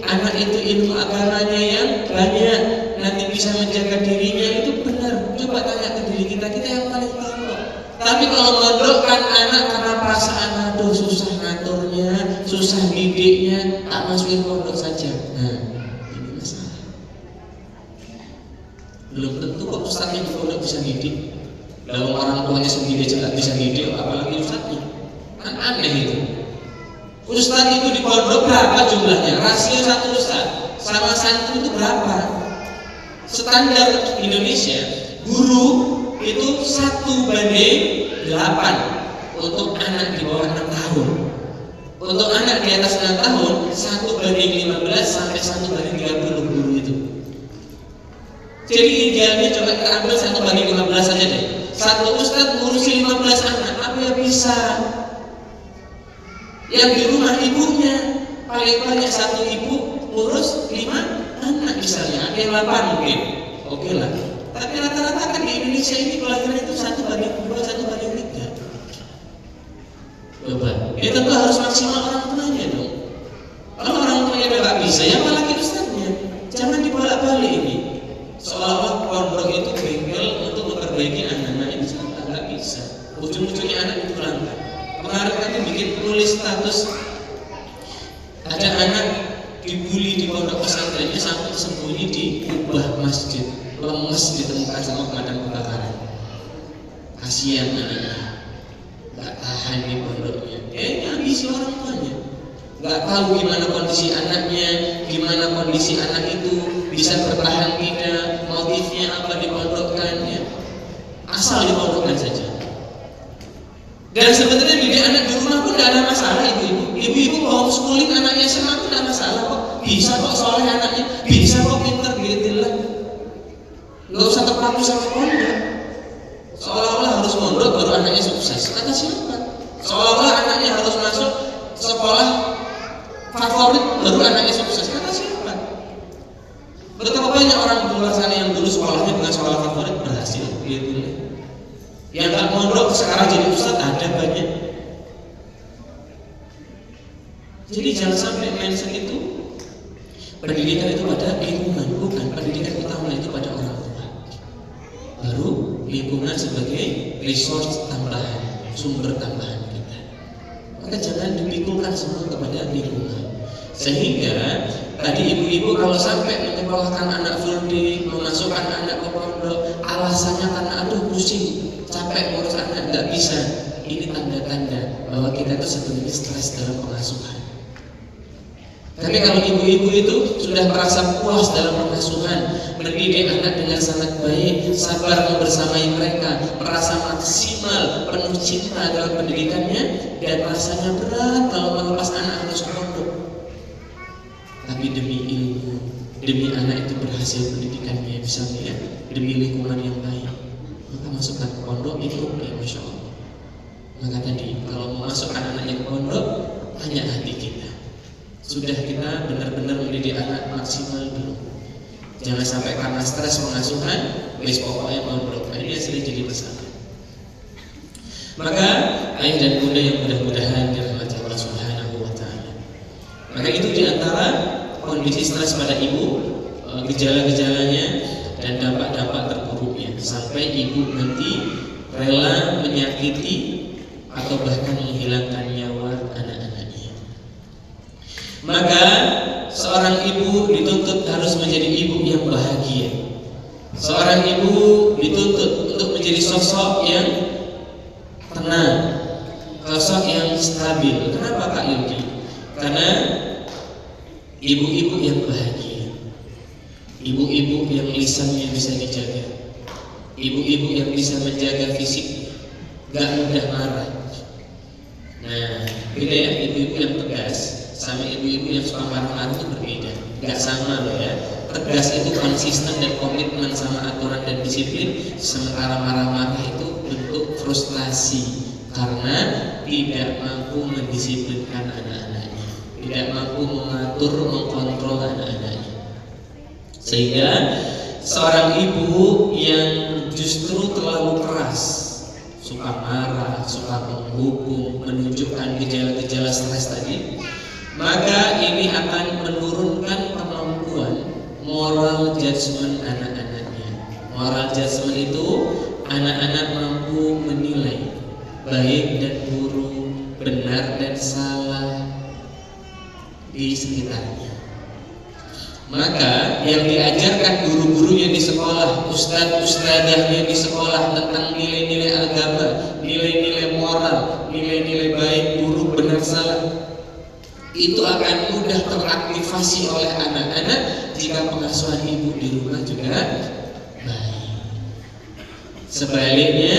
anak itu ilmu agamanya yang banyak, nanti bisa menjaga dirinya, itu benar. Coba tanya ke diri kita yang paling tahu. Tapi kalau mondokkan anak karena perasaan aduh susah ngaturnya, susah didiknya, tak masukin pondok saja. Nah, ini masalah. Belum tentu kok ustaznya di pondok bisa didik. Lalu orang tuanya sendiri juga bisa didik, apalagi ustaznya. Kan aneh itu. Ustaz itu di pondok berapa jumlahnya? Rasio satu ustaz sama santri itu berapa? Standar Indonesia guru itu 1:8 untuk anak di bawah 6 tahun. Untuk anak di atas 6 tahun 1:15 sampai 1:30 guru itu. Jadi idealnya coba kita ambil 1:15 saja deh. Satu ustaz ngurusi 15 anak, apa yang bisa? Yang di rumah ibunya paling banyak satu ibu urus 5 anak misalnya, ada yang 8 mungkin, oke lah. Tapi rata-rata kan di Indonesia ini kelahiran itu 1:2, 1:3. Coba, ya tentu harus maksimal orang tuanya dong. Kalau orang tuanya udah nggak bisa, ya apalagi ustaznya. Jangan dibolak-balik ini. Seolah-olah pondok itu bengkel untuk memperbaiki anak-anak ini, sangat nggak bisa. Ujung-ujungnya anak itu pelanggan. Kemarin kami bikin tulis status ada anak dibully di pondok pesantrennya sampai sembunyi di kubah masjid, lemes ditemukan sama pemadam kebakaran. Kasihan anaknya, nggak tahan di pondoknya. Ambisi orang tuanya, nggak tahu gimana kondisi anaknya, gimana kondisi anak itu bisa bertahan tidak, motifnya apa dipondokkannya, asal dipondokkan saja. Dan sebetulnya didik anak di rumah pun tidak ada masalah ibu-ibu homeschooling anaknya SMA pun tidak masalah kok, bisa kok soleh anaknya, bisa kok pinter gitu lah, nggak usah terpaku sama pondok. Seolah-olah harus pondok baru anaknya sukses. Kata siapa? Seolah-olah anaknya harus masuk sekolah favorit baru anaknya sukses. Kata siapa? Betapa banyak orang di luar sana yang dulu sekolahnya bukan sekolah favorit berhasil gitu. Yang nggak pondok sekarang jadi ustadz ada banyak. Jadi jangan sampai mindset itu pendidikan itu pada lingkungan, bukan pendidikan utama itu pada orang tua. Baru lingkungan sebagai resource tambahan, sumber tambahan kita. Maka jangan dipikulkan semua kepada lingkungan. Sehingga tadi ibu-ibu kalau sampai menyekolahkan anak full day, memasukkan anak ke pondok, alasannya karena aduh pusing, capek ngurus anak, nggak bisa. Ini tanda-tanda bahwa kita itu sebenarnya stres dalam pengasuhan. Tapi kalau ibu-ibu itu sudah merasa puas dalam pengasuhan, mendidik anak dengan sangat baik, sabar membersamai mereka, merasa maksimal, penuh cinta dalam pendidikannya, dan rasanya berat kalau melepas anak harus ke pondok. Tapi demi ilmu, demi anak itu berhasil pendidikannya, misalnya demi lingkungan yang baik, maka masukkan ke pondok itu oke, masya Allah. Maka tadi kalau mau masukkan anaknya ke pondok, tanya hati kita, sudah kita benar-benar mendidik anak maksimal belum? Jangan sampai karena stres pengasuhan, wis pokoknya pondok. Ini yang sering jadi masalah. Maka ayah dan bunda yang mudah-mudahan dirahmati Allah Subhanahu wa Ta'ala. Maka itu diantara kondisi stres pada ibu, gejala-gejalanya dan dampak-dampak terburuknya, sampai ibu nanti rela menyakiti atau bahkan menghilangkan nyawa anak-anaknya. Maka seorang ibu dituntut harus menjadi ibu yang bahagia. Seorang ibu dituntut untuk menjadi sosok yang tenang, sosok yang stabil. Kenapa Kak Yogi? Karena ibu-ibu yang bahagia, ibu-ibu yang lisannya bisa dijaga, ibu-ibu yang bisa menjaga fisik, gak mudah marah. Nah, beda ya, ibu-ibu yang tegas sama ibu-ibu yang suka marah-marah itu berbeda. Gak sama loh ya. Tegas itu konsisten dan komitmen sama aturan dan disiplin, sementara marah-marah itu bentuk frustasi karena tidak mampu mendisiplinkan anak-anaknya, tidak mampu mengatur, mengkontrol anak-anaknya. Sehingga seorang ibu yang justru terlalu keras, suka marah, suka menghukum, menunjukkan gejala-gejala stres tadi, maka ini akan menurunkan kemampuan moral judgment anak-anaknya. Moral judgment itu anak-anak mampu menilai baik dan buruk, benar dan salah di sekitarnya. Maka yang diajarkan guru-gurunya di sekolah, ustadz-ustadzahnya di sekolah tentang nilai-nilai agama, nilai-nilai moral, nilai-nilai baik, buruk, benar, salah, itu akan mudah teraktivasi oleh anak-anak jika pengasuhan ibu di rumah juga baik. Sebaliknya,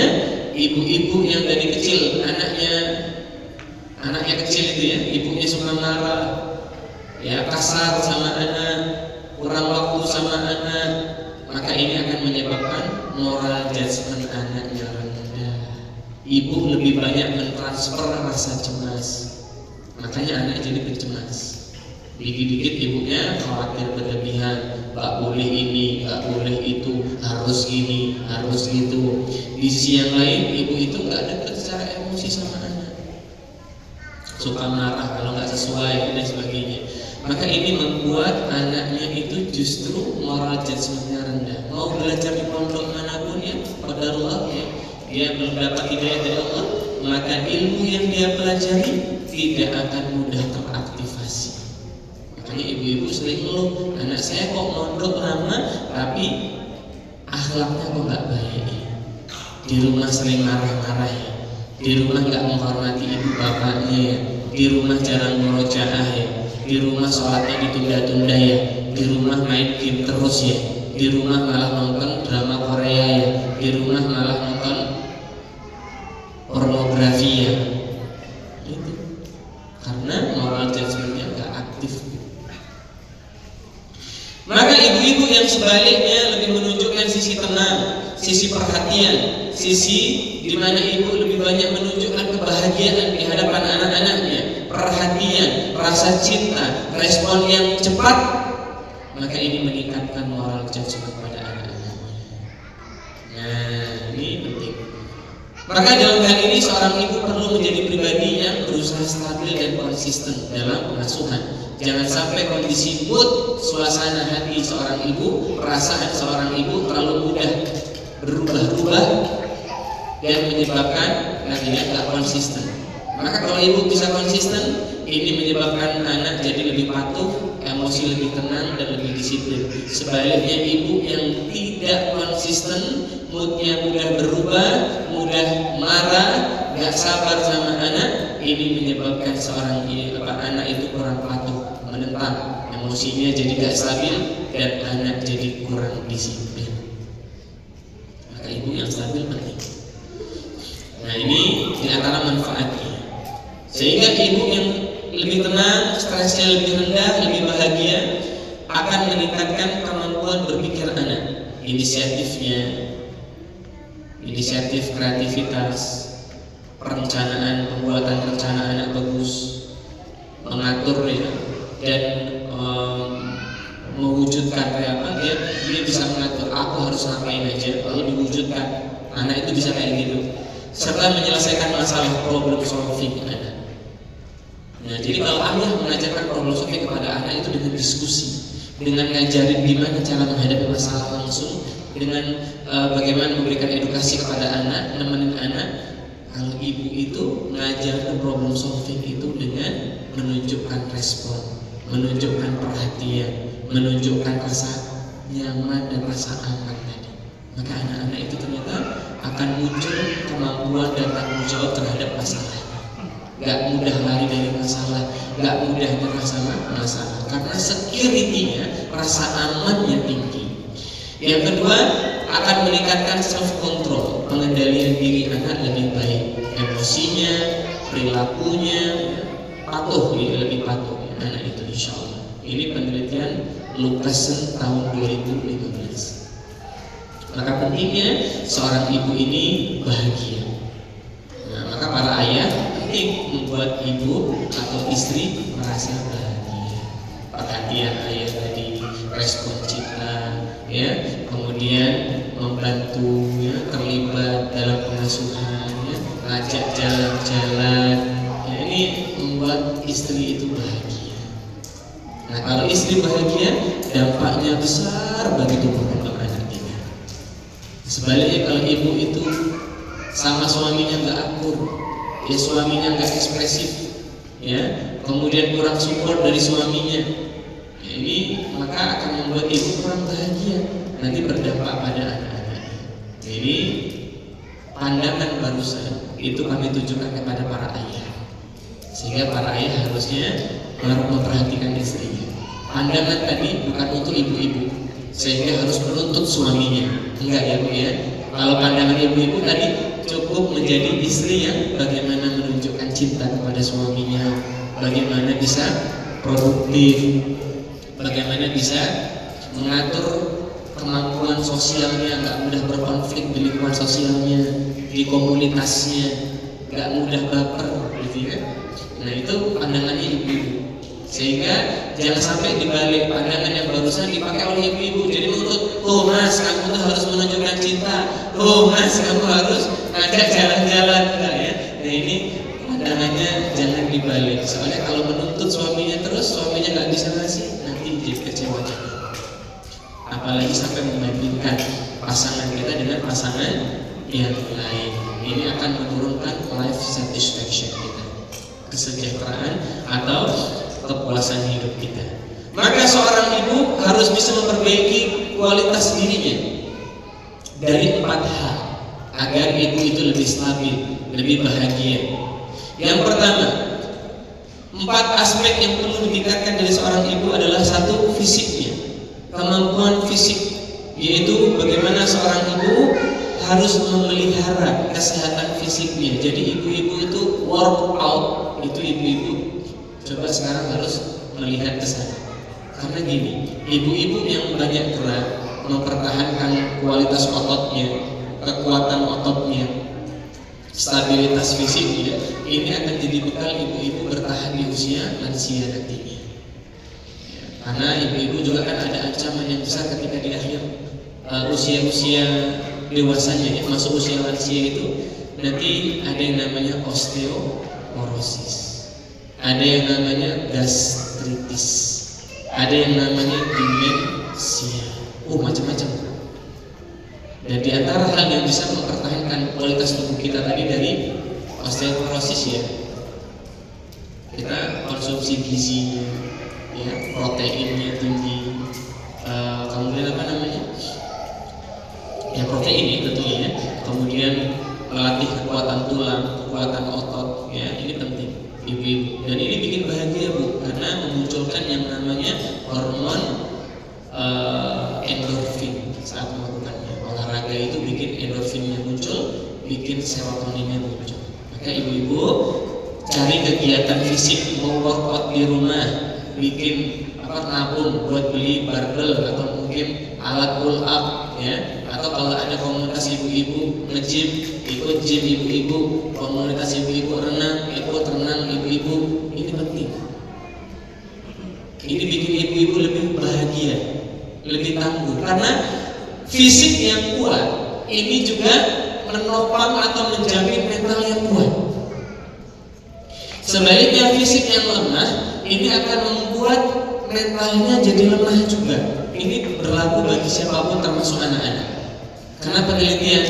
ibu-ibu yang dari kecil anaknya kecil itu ya, ibunya suka marah, ya kasar sama anak, kurang waktu sama anak, maka ini akan menyebabkan moral judgment anaknya rendah. Ibu lebih banyak mentransfer rasa cemas, makanya anak jadi bercemas. Dikit-dikit ibunya khawatir berlebihan, gak boleh ini, gak boleh itu, harus gini, harus gitu. Di sisi yang lain, ibu itu gak dekat secara emosi sama anak, suka marah kalau gak sesuai dan sebagainya. Maka ini membuat anaknya itu justru moral judgment-nya rendah. Mau belajar di pondok manapun ya, qadarullah ya, dia belum dapat hidayah dari Allah, maka ilmu yang dia pelajari tidak akan mudah teraktivasi. Makanya ibu-ibu sering ngeluh, anak saya kok mondok lama tapi akhlaknya kok nggak baik. Di rumah sering marah-marah ya, di rumah nggak menghormati ibu bapaknya ya, di rumah jarang murojaah ya, di rumah sholatnya ditunda-tunda ya, di rumah main game terus ya, di rumah malah nonton drama Korea ya, di rumah malah nonton pornografi ya. Itu karena moral judgment-nya nggak aktif. Maka ibu-ibu yang sebaliknya lebih menunjukkan sisi tenang, sisi perhatian, sisi di mana ibu lebih banyak menunjukkan kebahagiaan di hadapan anak-anaknya, perhatian, rasa cinta, respon yang cepat, maka ini meningkatkan moral judgment pada anak-anaknya. Nah, ini penting. Maka dalam hal ini seorang ibu perlu menjadi pribadi yang berusaha stabil dan konsisten dalam pengasuhan. Jangan sampai kondisi mood, suasana hati seorang ibu, perasaan seorang ibu terlalu mudah berubah-ubah dan menyebabkan nantinya tidak konsisten. Maka kalau ibu bisa konsisten, ini menyebabkan anak jadi lebih patuh, emosi lebih tenang dan lebih disiplin. Sebaliknya ibu yang tidak konsisten, moodnya mudah berubah, mudah marah, gak sabar sama anak, ini menyebabkan seorang anak itu kurang patuh, menentang, emosinya jadi gak stabil dan anak jadi kurang disiplin. Maka ibu yang stabil penting. Nah, ini di antara manfaatnya. Sehingga ibu yang lebih tenang, stresnya lebih rendah, lebih bahagia, akan meningkatkan kemampuan berpikir anak, inisiatifnya, inisiatif kreativitas, perencanaan, pembuatan rencana anak bagus, mengatur ya, dan mewujudkan dia bisa mengatur aku harus ngapain aja, lalu diwujudkan. Anak itu bisa kayak gitu, serta menyelesaikan masalah, problem solving anak. Nah, jadi kalau ayah mengajarkan problem solving kepada anak itu dengan diskusi, dengan ngajarin gimana cara menghadapi masalah langsung, dengan bagaimana memberikan edukasi kepada anak, nemenin anak. Kalau ibu itu mengajarkan problem solving itu dengan menunjukkan respon, menunjukkan perhatian, menunjukkan rasa nyaman dan rasa aman tadi, maka anak-anak itu ternyata akan muncul kemampuan dan tanggung jawab terhadap masalah. Gak mudah lari dari masalah, gak mudah nyerah sama masalah, karena security-nya, rasa amannya tinggi. Yang kedua, akan meningkatkan self control, pengendalian diri anak lebih baik, emosinya, perilakunya, patuh, lebih patuh anak itu insya Allah. Ini penelitian Lucassen tahun 2015. Maka pentingnya seorang ibu ini bahagia. Nah, maka para ayah penting membuat ibu atau istri merasa bahagia. Perhatian ayah tadi, respon cinta, ya, kemudian membantu, ya, terlibat dalam pengasuhan, ya, ngajak jalan-jalan, ya, ini membuat istri itu bahagia. Nah, kalau istri bahagia, dampaknya besar bagi tumbuh kembang anak kita. Sebaliknya kalau ibu itu sama suaminya nggak akur, ya suaminya nggak ekspresif, ya, kemudian kurang support dari suaminya, ya, ini maka akan membuat ibu kurang bahagia, nanti berdampak pada anak-anak. Jadi pandangan barusan itu kami tujukan kepada para ayah, sehingga para ayah harusnya memperhatikan istrinya. Pandangan tadi bukan untuk ibu-ibu sehingga harus menuntut suaminya, enggak ya Bu ya. Kalau pandangan ibu-ibu tadi cukup menjadi istri yang bagaimana menunjukkan cinta kepada suaminya, bagaimana bisa produktif, bagaimana bisa mengatur kemampuan sosialnya, nggak mudah berkonflik di lingkungan sosialnya, di komunitasnya, nggak mudah baper, gitu ya. Nah itu pandangannya ibu-ibu. Sehingga jangan sampai dibalik pandangan yang barusan dipakai oleh ibu-ibu, jadi menuntut, oh mas kamu tuh harus menunjukkan cinta, oh mas kamu harus ngajak jalan-jalan, enggak ya. Nah ini pandangannya jangan dibalik, soalnya kalau menuntut suaminya terus, suaminya nggak bisa ngasih, nanti jadi kecewa. Apalagi sampai membandingkan pasangan kita dengan pasangan yang lain, ini akan menurunkan life satisfaction kita, kesejahteraan atau kepuasan hidup kita. Maka seorang ibu harus bisa memperbaiki kualitas dirinya dari 4 hal agar ibu itu lebih stabil, lebih bahagia. Yang pertama, 4 aspek yang perlu ditingkatkan dari seorang ibu adalah 1, fisiknya, kemampuan fisik, yaitu bagaimana seorang ibu harus memelihara kesehatan fisiknya. Jadi ibu-ibu itu workout, itu ibu-ibu coba sekarang harus melihat ke sana. Karena gini, ibu-ibu yang banyak gerak, mempertahankan kualitas ototnya, kekuatan ototnya, stabilitas fisiknya, ini akan jadi bekal ibu-ibu bertahan di usia lansia nantinya. Karena ibu-ibu juga kan ada ancaman yang besar ketika di akhir usia-usia dewasanya, ya, masuk usia lansia itu nanti ada yang namanya osteoporosis, ada yang namanya gastritis, ada yang namanya demensia, macam-macam. Dan di antara hal yang bisa mempertahankan kualitas tubuh kita tadi dari osteoporosis, ya, kita konsumsi gizinya, ya, proteinnya tinggi, kemudian apa namanya, ya protein ya tentunya, kemudian melatih kekuatan tulang, kekuatan otot, ya ini penting ibu-ibu. Dan ini bikin bahagia Bu, karena memunculkan yang namanya hormon endorfin saat melakukannya. Olahraga itu bikin endorfinnya muncul, bikin serotoninnya muncul. Maka ibu-ibu cari kegiatan fisik, mau workout di rumah, bikin nabung buat beli barbel atau mungkin alat pull up, ya, atau kalau ada komunitas ibu-ibu nge-gym, ikut gym ibu-ibu, komunitas ibu-ibu renang, ikut renang ibu-ibu. Ini penting. Ini bikin ibu-ibu lebih bahagia, lebih tangguh, karena fisik yang kuat ini juga menopang atau menjamin mental yang kuat. Sebaliknya fisik yang lemah ini akan membuat mentalnya jadi lemah juga. Ini berlaku bagi siapapun termasuk anak-anak. Karena penelitian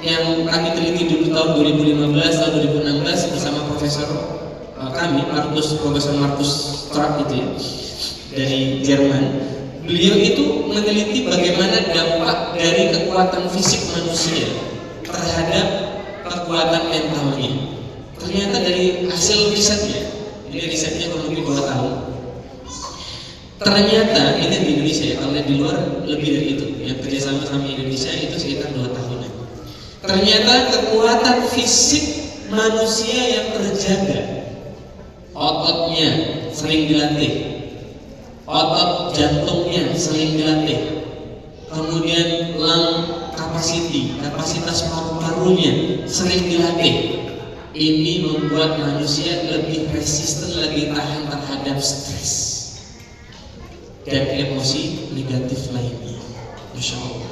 yang kami teliti dulu tahun 2015 atau 2016 bersama profesor kami, Profesor Markus Straub itu, ya, dari Jerman. Beliau itu meneliti bagaimana dampak dari kekuatan fisik manusia terhadap kekuatan mentalnya. Ternyata dari hasil risetnya, ini risetnya kurang lebih 2 tahun. Ternyata ini di Indonesia, ya, kalau di luar lebih dari itu. Yang kerjasama sama Indonesia itu sekitar 2 tahunan. Ternyata kekuatan fisik manusia yang terjaga, ototnya sering dilatih, otot jantungnya sering dilatih, kemudian lung capacity, kapasitas paru-parunya sering dilatih. Ini membuat manusia lebih resisten, lebih tahan terhadap stres dan emosi negatif lainnya. Masya Allah.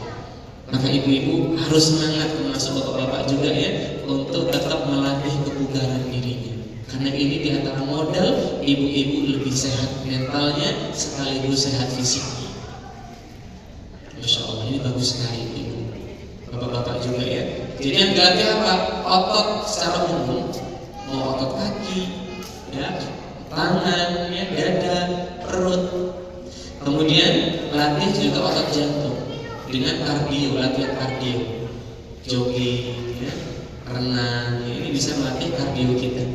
Maka ibu-ibu harus semangat, termasuk bapak-bapak juga, ya, untuk tetap melatih kebugaran dirinya. Karena ini di antara modal ibu-ibu lebih sehat mentalnya sekaligus sehat fisiknya. Masya Allah, ini bagus sekali ibu. Bapak-bapak juga, ya. Jadi yang dilatih apa? Otot secara umum, mau otot kaki, ya, tangan, ya, dada, perut. Kemudian latih juga otot jantung dengan kardio, latihan kardio, jogging, ya, renang, ya, ini bisa melatih kardio kita.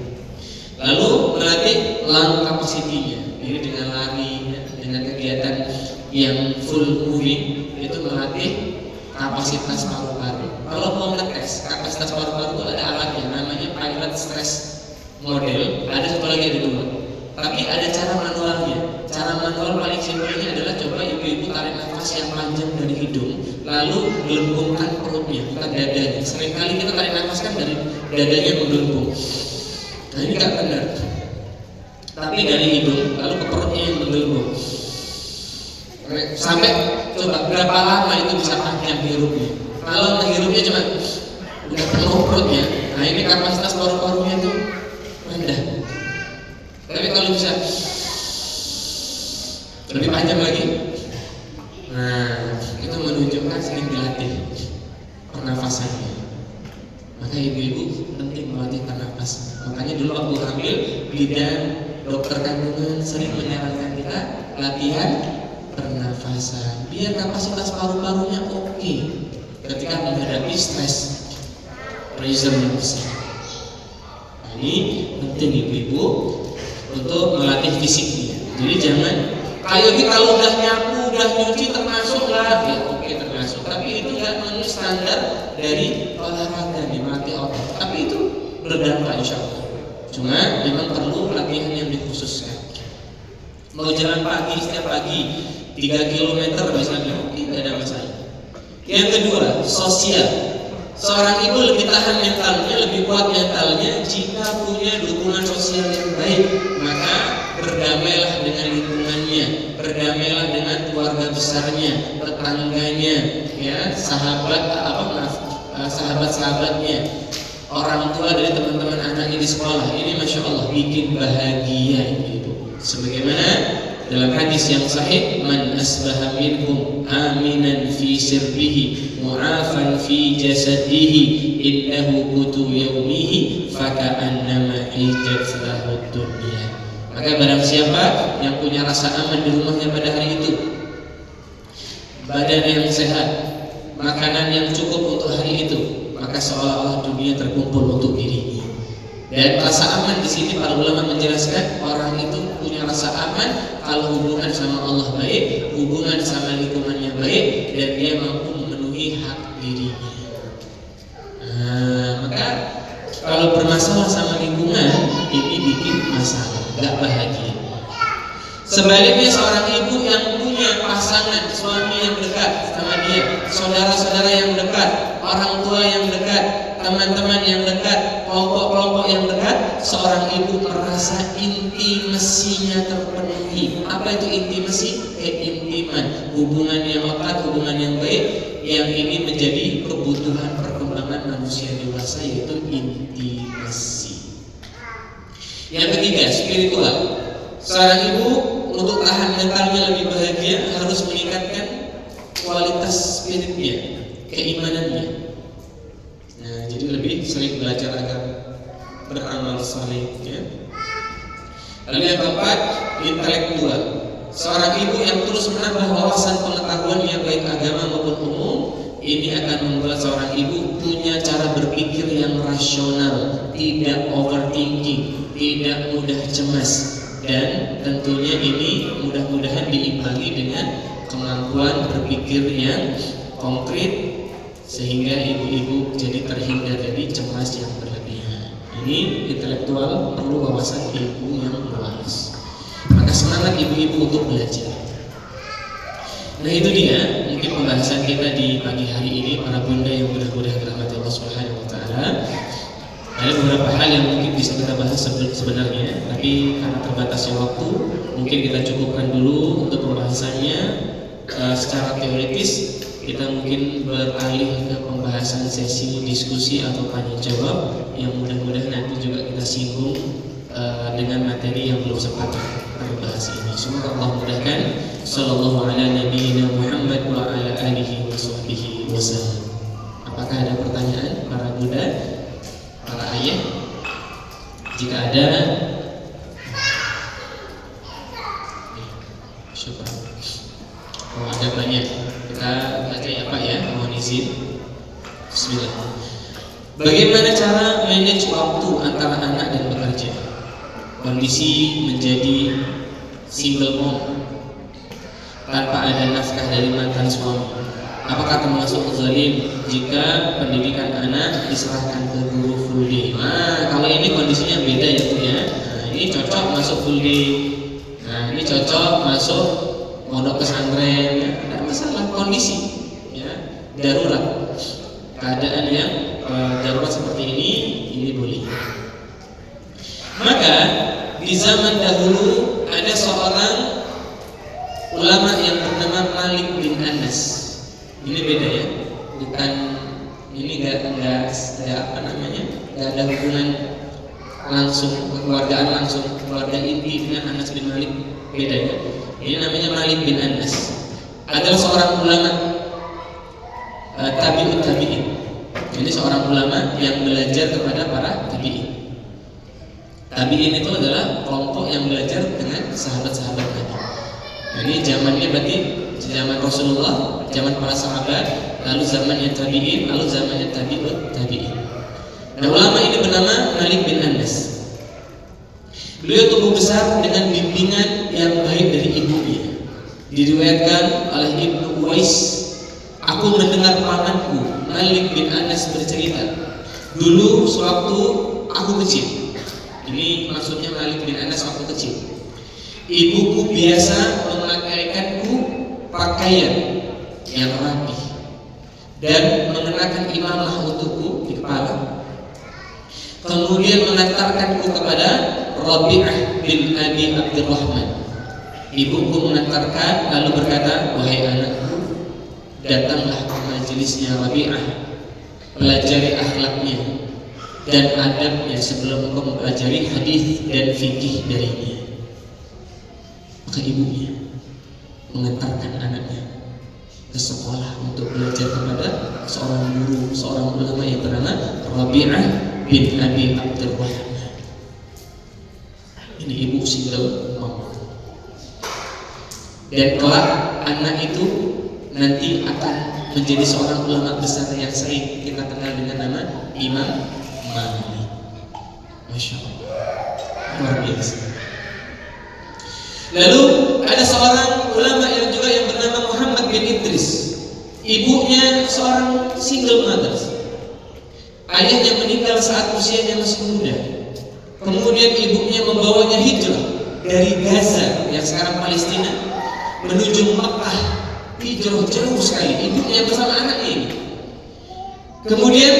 Lalu melatih lung capacity-nya, ini dengan lari, ya, dengan kegiatan yang full moving, itu melatih kapasitas paru-paru. Kalau mau ngetes kapasitas paru-paru itu ada alatnya, namanya pilot stress model. Ada satu lagi, ada 2. Tapi ada cara manualnya. Cara manual paling simpelnya adalah coba ibu-ibu tarik nafas yang panjang dari hidung, lalu gelembungkan perutnya, bukan dadanya. Seringkali kita tarik nafas kan dari dadanya menggelembung. Nah ini nggak benar. Tapi dari hidung, lalu ke perutnya yang menggelembung. Sampai coba berapa lama itu bisa panjang hirupnya. Kalau menghirupnya cuma udah penuh perutnya, nah ini kapasitas paru-parunya itu rendah. Tapi kalau bisa lebih panjang lagi, nah itu menunjukkan sering dilatih pernafasannya. Maka ibu-ibu penting melatih pernafasan. Makanya dulu waktu hamil, bidan, dokter kandungan sering menyarankan kita latihan pernafasan biar kapasitas paru-parunya oke ketika menghadapi stres pressure yang besar. Nah, ini penting ibu-ibu untuk melatih fisiknya. Jadi jangan kayak gitu kalau udah nyapu, udah nyuci termasuk lah, ya oke termasuk. Tapi itu nggak memenuhi standar dari olahraga nih, melatih otot. Tapi itu berdampak insya Allah. Cuma memang perlu latihan yang dikhususkan. Mau jalan pagi setiap pagi 3 km misalnya, tidak ada masalah. Yang kedua, sosial. Seorang ibu lebih tahan mentalnya, lebih kuat mentalnya jika punya dukungan sosial yang baik. Maka berdamailah dengan lingkungannya, berdamailah dengan keluarga besarnya, tetangganya, ya, sahabat-sahabatnya, orang tua dari teman-teman anaknya di sekolah. Ini masya Allah bikin bahagia ibu. Sebagaimana dalam hadis yang sahih, man asbaha minkum aminan fi sirrihi mu'afan fi jasadihi innahu qutu yaumihi faka'annama hijat lahu dunya. Maka barang siapa yang punya rasa aman di rumahnya pada hari itu, badan yang sehat, makanan yang cukup untuk hari itu, maka seolah-olah dunia terkumpul untuk dirinya. Dan rasa aman di sini para ulama menjelaskan orang itu punya rasa aman kalau hubungan sama Allah baik, hubungan sama lingkungannya baik, dan dia mampu memenuhi hak dirinya. Maka kalau bermasalah sama lingkungan, ini bikin masalah, gak bahagia. Sebaliknya seorang ibu yang punya pasangan, suami yang dekat sama dia, saudara-saudara yang dekat, orang tua yang dekat, teman-teman yang dekat, kelompok-kelompok yang dekat, seorang ibu merasa intimasinya terpenuhi. Apa itu intimasi? Keintiman, hubungan yang lekat, hubungan yang baik, yang ini menjadi kebutuhan perkembangan manusia dewasa, yaitu intimasi. Yang ketiga, spiritual. Seorang ibu untuk tahan mentalnya lebih bahagia harus meningkatkan kualitas spiritnya, keimanannya. Nah, jadi lebih sering belajar agar beramal saleh, ya. Lalu yang keempat, intelektual. Seorang ibu yang terus menambah wawasan pengetahuannya baik agama maupun umum, ini akan membuat seorang ibu punya cara berpikir yang rasional, tidak overthinking, tidak mudah cemas, dan tentunya ini mudah-mudahan diimbangi dengan kemampuan berpikir yang konkret, sehingga ibu-ibu jadi terhindar dari cemas yang berlebihan. Ini intelektual perlu wawasan ilmu yang luas. Maka semangat ibu-ibu untuk belajar. Nah itu dia mungkin pembahasan kita di pagi hari ini, para bunda yang mudah-mudahan dirahmati Allah Subhanahu wa taala. Ada beberapa hal yang mungkin bisa kita bahas sebenarnya, tapi karena terbatasnya waktu, mungkin kita cukupkan dulu untuk pembahasannya. Secara teoritis kita mungkin beralih ke pembahasan sesi diskusi atau tanya jawab yang mudah-mudahan nanti juga kita singgung dengan materi yang belum sempat terbahas ini. Semoga Allah mudahkan. Sallallahu ala nabiyyina Muhammad wa ala alihi wa sahbihi wasallam. Apakah ada pertanyaan para bunda, para ayah? Jika ada, syukur. Oh, ada banyak. Kita baca ya Pak ya, mohon izin. Bismillah. Bagaimana cara manage waktu antara anak dan bekerja? Kondisi menjadi single mom tanpa ada nafkah dari mantan suami. Apakah termasuk zalim jika pendidikan anak diserahkan ke guru full day? Nah, kalau ini kondisinya beda ya Bu ya. Nah, ini cocok masuk full day. Nah, ini cocok masuk pondok pesantren, ya, tidak masalah, kondisi ya darurat, keadaan yang darurat seperti ini boleh. Maka di zaman dahulu ada seorang ulama yang bernama Malik bin Anas. Ini beda ya, bukan ini nggak ada hubungan langsung, kekeluargaan langsung, keluarga inti dengan Anas bin Malik, beda ya. Ini namanya Malik bin Anas. Adalah seorang ulama tabi'ut tabi'in. Ini seorang ulama yang belajar kepada para tabi'in. Tabi'in itu adalah kelompok yang belajar dengan sahabat-sahabat Nabi. Nah, ini zamannya berarti zaman Rasulullah, zaman para sahabat, lalu zamannya tabi'in, lalu zamannya tabi'ut tabi'in. Nah, ulama ini bernama Malik bin Anas. Beliau tumbuh besar dengan bimbingan yang baik dari ibunya. Diriwayatkan oleh Ibnu Uwais, aku mendengar pamanku Malik bin Anas bercerita, dulu sewaktu aku kecil. Ini maksudnya Malik bin Anas waktu kecil. Ibuku biasa memakaikanku pakaian yang rapi dan mengenakan imamah untukku di kepala. Kemudian mengantarkanku kepada Rabi'ah bin Abi Abdurrahman. Ibuku mengantarkan lalu berkata, wahai anakku, datanglah ke majelisnya Rabi'ah, pelajari akhlaknya dan adabnya sebelum engkau mempelajari hadis dan fikih darinya. Maka ibunya mengantarkan anaknya ke sekolah untuk belajar kepada seorang guru, seorang ulama yang bernama Rabi'ah bin Abi Abdurrahman. Ini ibu single mom. Dan kelak anak itu nanti akan menjadi seorang ulama besar yang sering kita kenal dengan nama Imam Malik. Masya Allah, luar biasa. Lalu ada seorang ulama yang juga yang bernama Muhammad bin Idris. Ibunya seorang single mother. Ayahnya meninggal saat usianya masih muda. Kemudian ibunya membawanya hijrah dari Gaza yang sekarang Palestina menuju Makkah. Hijrah jauh sekali, ibunya bersama anaknya ini. Kemudian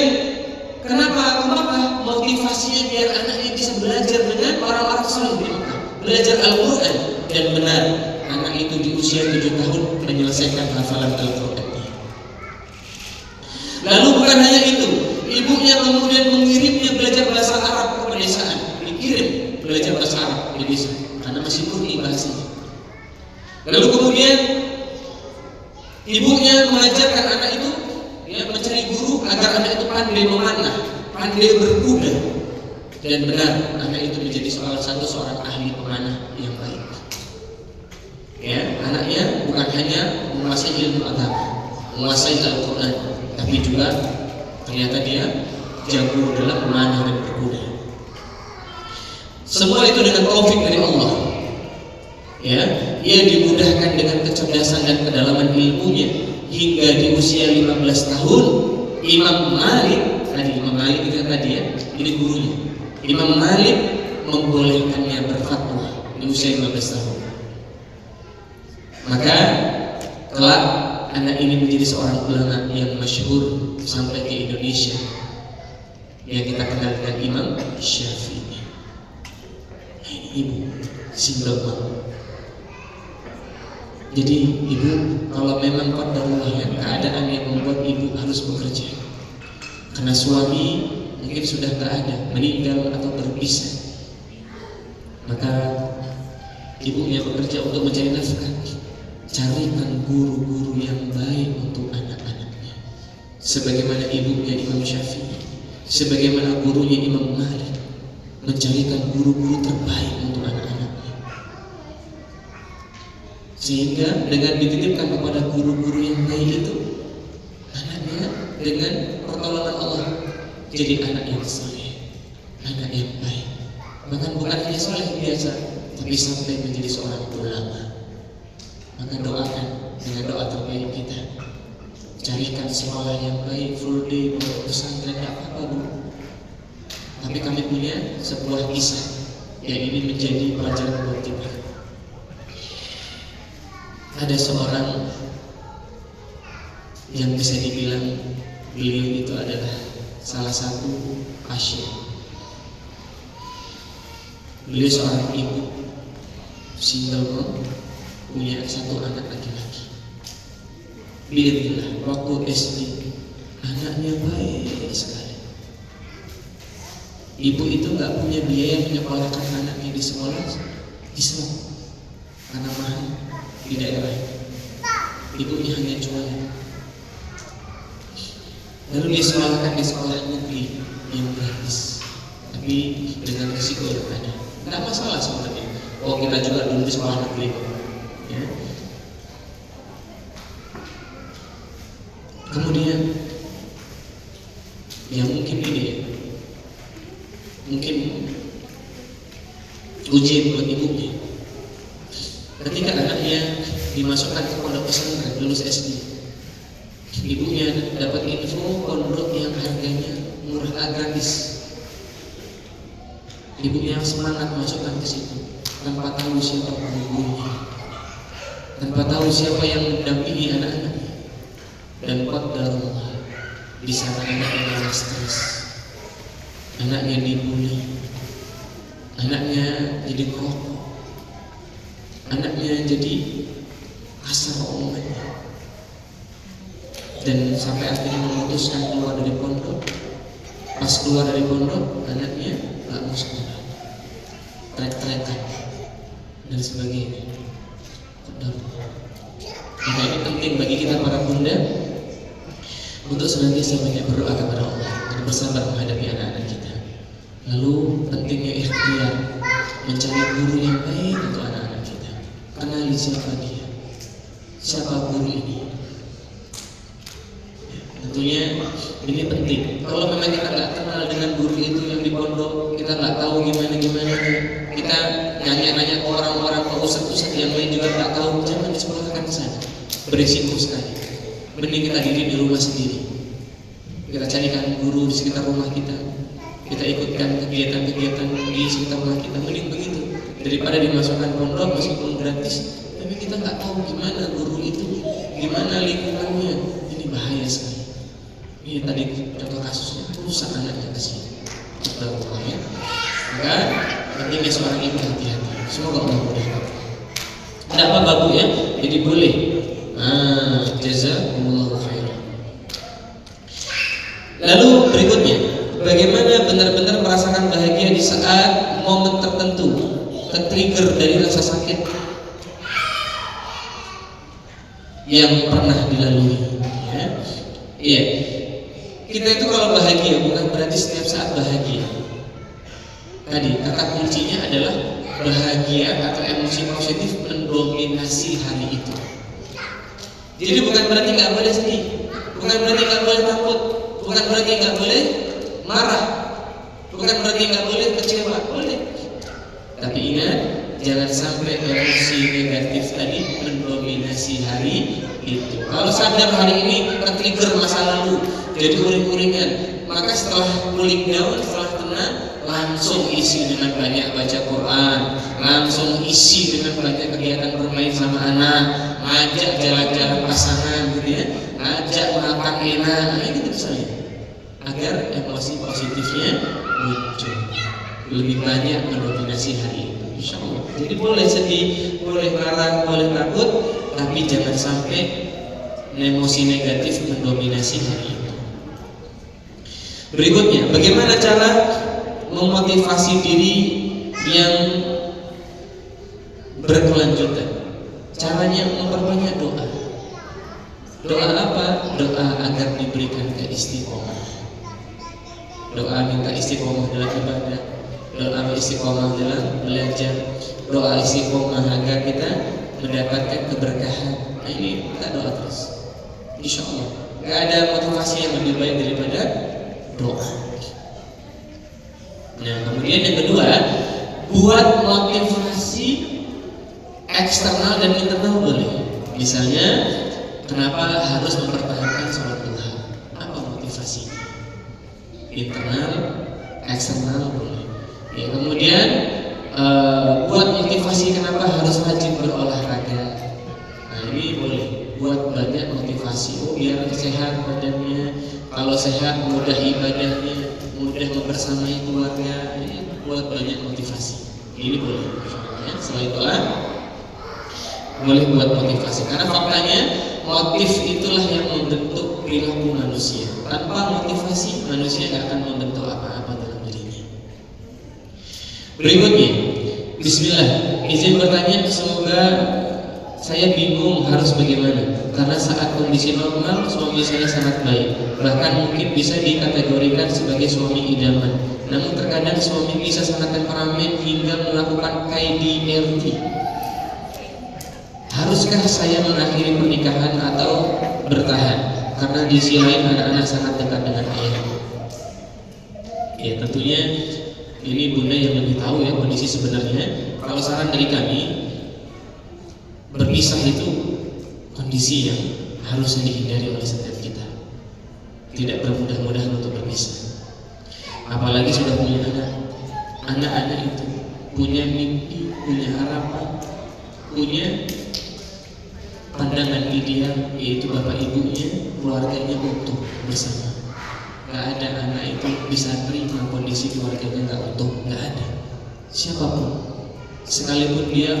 kenapa ke Makkah? Motivasinya biar anaknya bisa belajar dengan orang-orang saleh di Makkah, belajar Al-Quran. Dan benar, anak itu di usia 7 tahun menyelesaikan hafalan Al-Quran. Lalu bukan hanya itu, ibunya kemudian mengirimnya belajar bahasa Arab ke pedesaan. Dikirim belajar bahasa Arab di desa karena masih murni bahasanya. Lalu kemudian ibunya mengajarkan anak itu mencari guru agar anak itu pandai memanah, pandai berkuda. Dan benar, anak itu menjadi seorang ahli pemanah yang baik. Anaknya bukan hanya menguasai ilmu agama, menguasai Al-Quran, tapi juga ternyata dia jago dalam memanah dan berkuda. Semua itu dengan taufik dari Allah. Ia dimudahkan dengan kecerdasan dan kedalaman ilmunya hingga di usia 15 tahun Imam Malik itu tadi ini gurunya. Imam Malik membolehkannya berfatwa di usia 15 tahun. Maka kelak anak ini menjadi seorang ulama yang masyhur sampai ke Indonesia yang kita kenal dengan Imam Syafi'i. Ibu single mom. Jadi ibu, kalau memang qadarullah keadaan yang membuat ibu harus bekerja karena suami mungkin sudah tak ada, meninggal atau berpisah, maka ibunya bekerja untuk mencari nafkah. Carikan guru-guru yang baik untuk anak-anaknya, sebagaimana ibunya Imam Syafi'i, sebagaimana gurunya Imam Malik mencarikan guru-guru terbaik untuk anak-anaknya. Sehingga dengan dititipkan kepada guru-guru yang baik itu, anaknya dengan pertolongan Allah jadi anak yang saleh, anak yang baik. Bahkan bukan hanya saleh biasa, tapi sampai menjadi seorang ulama. Maka doakan dengan doa terbaik kita. Carikan sekolah yang baik, full day, pesantren, tidak apa-apa bu. Tapi kami punya sebuah kisah yang ini menjadi pelajaran buat kita. Ada seorang yang bisa dibilang beliau itu adalah salah satu pasien. Beliau seorang ibu single mom, punya satu anak laki-laki. Bismillah, waktu SD anaknya baik sekali. Ibu itu nggak punya biaya menyekolahkan anaknya di sekolah Islam karena mahal di daerah. Ibunya hanya jualan. Lalu disekolahkan di sekolah negeri yang gratis, tapi dengan risiko yang ada. Nggak masalah sebenarnya. Oh, kita juga dulu di sekolah negeri. Kemudian yang mungkin ini mungkin ujian buat ibunya. Ketika anaknya dimasukkan ke pondok pesantren lulus SD, ibunya dapat info pondok yang harganya murah gratis. Ibunya semangat masukkan ke situ tanpa tahu siapa gurunya, tanpa tahu siapa yang mendampingi anak-anaknya. Dan qadarullah, di sana anaknya stres, anaknya dibully, anaknya jadi merokok, anaknya jadi kasar omongannya, dan sampai akhirnya memutuskan keluar dari pondok. Pas keluar dari pondok, anaknya gak mau sekolah, trek-trekan dan sebagainya. Maka ini penting bagi kita para bunda untuk senantiasa banyak berdoa kepada Allah dan bersabar menghadapi anak-anak kita. Lalu pentingnya ikhtiar mencari guru yang baik untuk anak-anak kita. Kenali siapa dia, siapa guru ini. Tentunya ini penting. Kalau memang kita nggak kenal dengan guru itu yang di pondok, kita nggak tahu gimana, kita nanya-nanya ke orang-orang, ke ustadz-ustadz yang lain juga nggak tahu, jangan disekolahkan ke sana. Berisiko sekali. Mending kita didik di rumah sendiri. Kita carikan guru di sekitar rumah kita. Kita ikutkan kegiatan-kegiatan di sekitar rumah kita. Mending begitu daripada dimasukkan pondok meskipun gratis, tapi kita nggak tahu gimana guru itu, gimana lingkungannya. Ini bahaya sekali. Ini tadi contoh kasusnya, rusak anaknya kasihan. Ya. Maka pentingnya seorang ibu hati-hati. Semoga Allah mudahkan. Tidak apa babu ya, jadi boleh. Jazakumullahu khairan. Lalu berikutnya, bagaimana benar-benar merasakan bahagia di saat momen tertentu tertrigger dari rasa sakit yang pernah dilalui. Ya. Iya. Kita itu kalau bahagia bukan berarti setiap saat bahagia. Tadi kata kuncinya adalah bahagia atau emosi positif mendominasi hari itu. Jadi bukan berarti nggak boleh sedih, bukan berarti nggak boleh takut, bukan berarti nggak boleh marah, bukan berarti nggak boleh kecewa, boleh. Tapi ingat, jangan sampai emosi negatif tadi mendominasi hari itu. Kalau sadar hari ini tertrigger masa lalu, jadi uring-uringan, maka setelah cooling down, setelah tenang, langsung isi dengan banyak baca Quran, langsung isi dengan banyak kegiatan bermain sama anak, ngajak jalan-jalan pasangan gitu ya, ngajak makan enak, gitu misalnya, agar emosi positifnya muncul lebih banyak mendominasi hari itu, insya Allah. Jadi boleh sedih, boleh marah, boleh takut, tapi jangan sampai emosi negatif mendominasi hari itu. Berikutnya, bagaimana cara memotivasi diri yang berkelanjutan? Caranya memperbanyak doa. Doa apa? Doa agar diberikan keistiqomah. Doa minta istiqomah dalam ibadah, doa istiqomah dalam belajar, doa istiqomah agar kita mendapatkan keberkahan. Nah ini kita doa terus, insya Allah. Gak ada motivasi yang lebih baik daripada doa. Nah kemudian yang kedua, buat motivasi eksternal dan internal boleh. Misalnya, kenapa harus mempertahankan sholat duha? Apa motivasinya? Internal, eksternal boleh. Ya, kemudian buat motivasi kenapa harus rajin berolahraga. Nah ini boleh. Buat banyak motivasi. Oh biar sehat badannya. Kalau sehat mudah ibadahnya, mudah membersamai keluarga. Ini buat banyak motivasi. Ini boleh. Ya, selain doa boleh buat motivasi. Karena faktanya motif itulah yang membentuk perilaku manusia. Tanpa motivasi manusia tidak akan membentuk apa-apa dalam dirinya. Berikutnya, Bismillah. Izin bertanya, semoga saya bingung harus bagaimana. Karena saat kondisi normal suami saya sangat baik, bahkan mungkin bisa dikategorikan sebagai suami idaman. Namun terkadang suami bisa sangat temperamen hingga melakukan KDRT. Haruskah saya mengakhiri pernikahan atau bertahan? Karena di sisi lain anak-anak sangat dekat dengan ayah. Ya tentunya Ini bunda yang lebih tahu ya kondisi sebenarnya. Kalau saran dari kami, berpisah itu kondisi yang harus dihindari oleh setiap kita. Tidak bermudah-mudahan untuk berpisah. Apalagi sudah punya anak. Anak-anak itu punya mimpi, punya harapan, punya pandangan ideal, yaitu bapak ibunya, keluarganya utuh bersama. Gak ada anak itu bisa terima kondisi keluarganya gak utuh, gak ada. Siapapun, sekalipun dia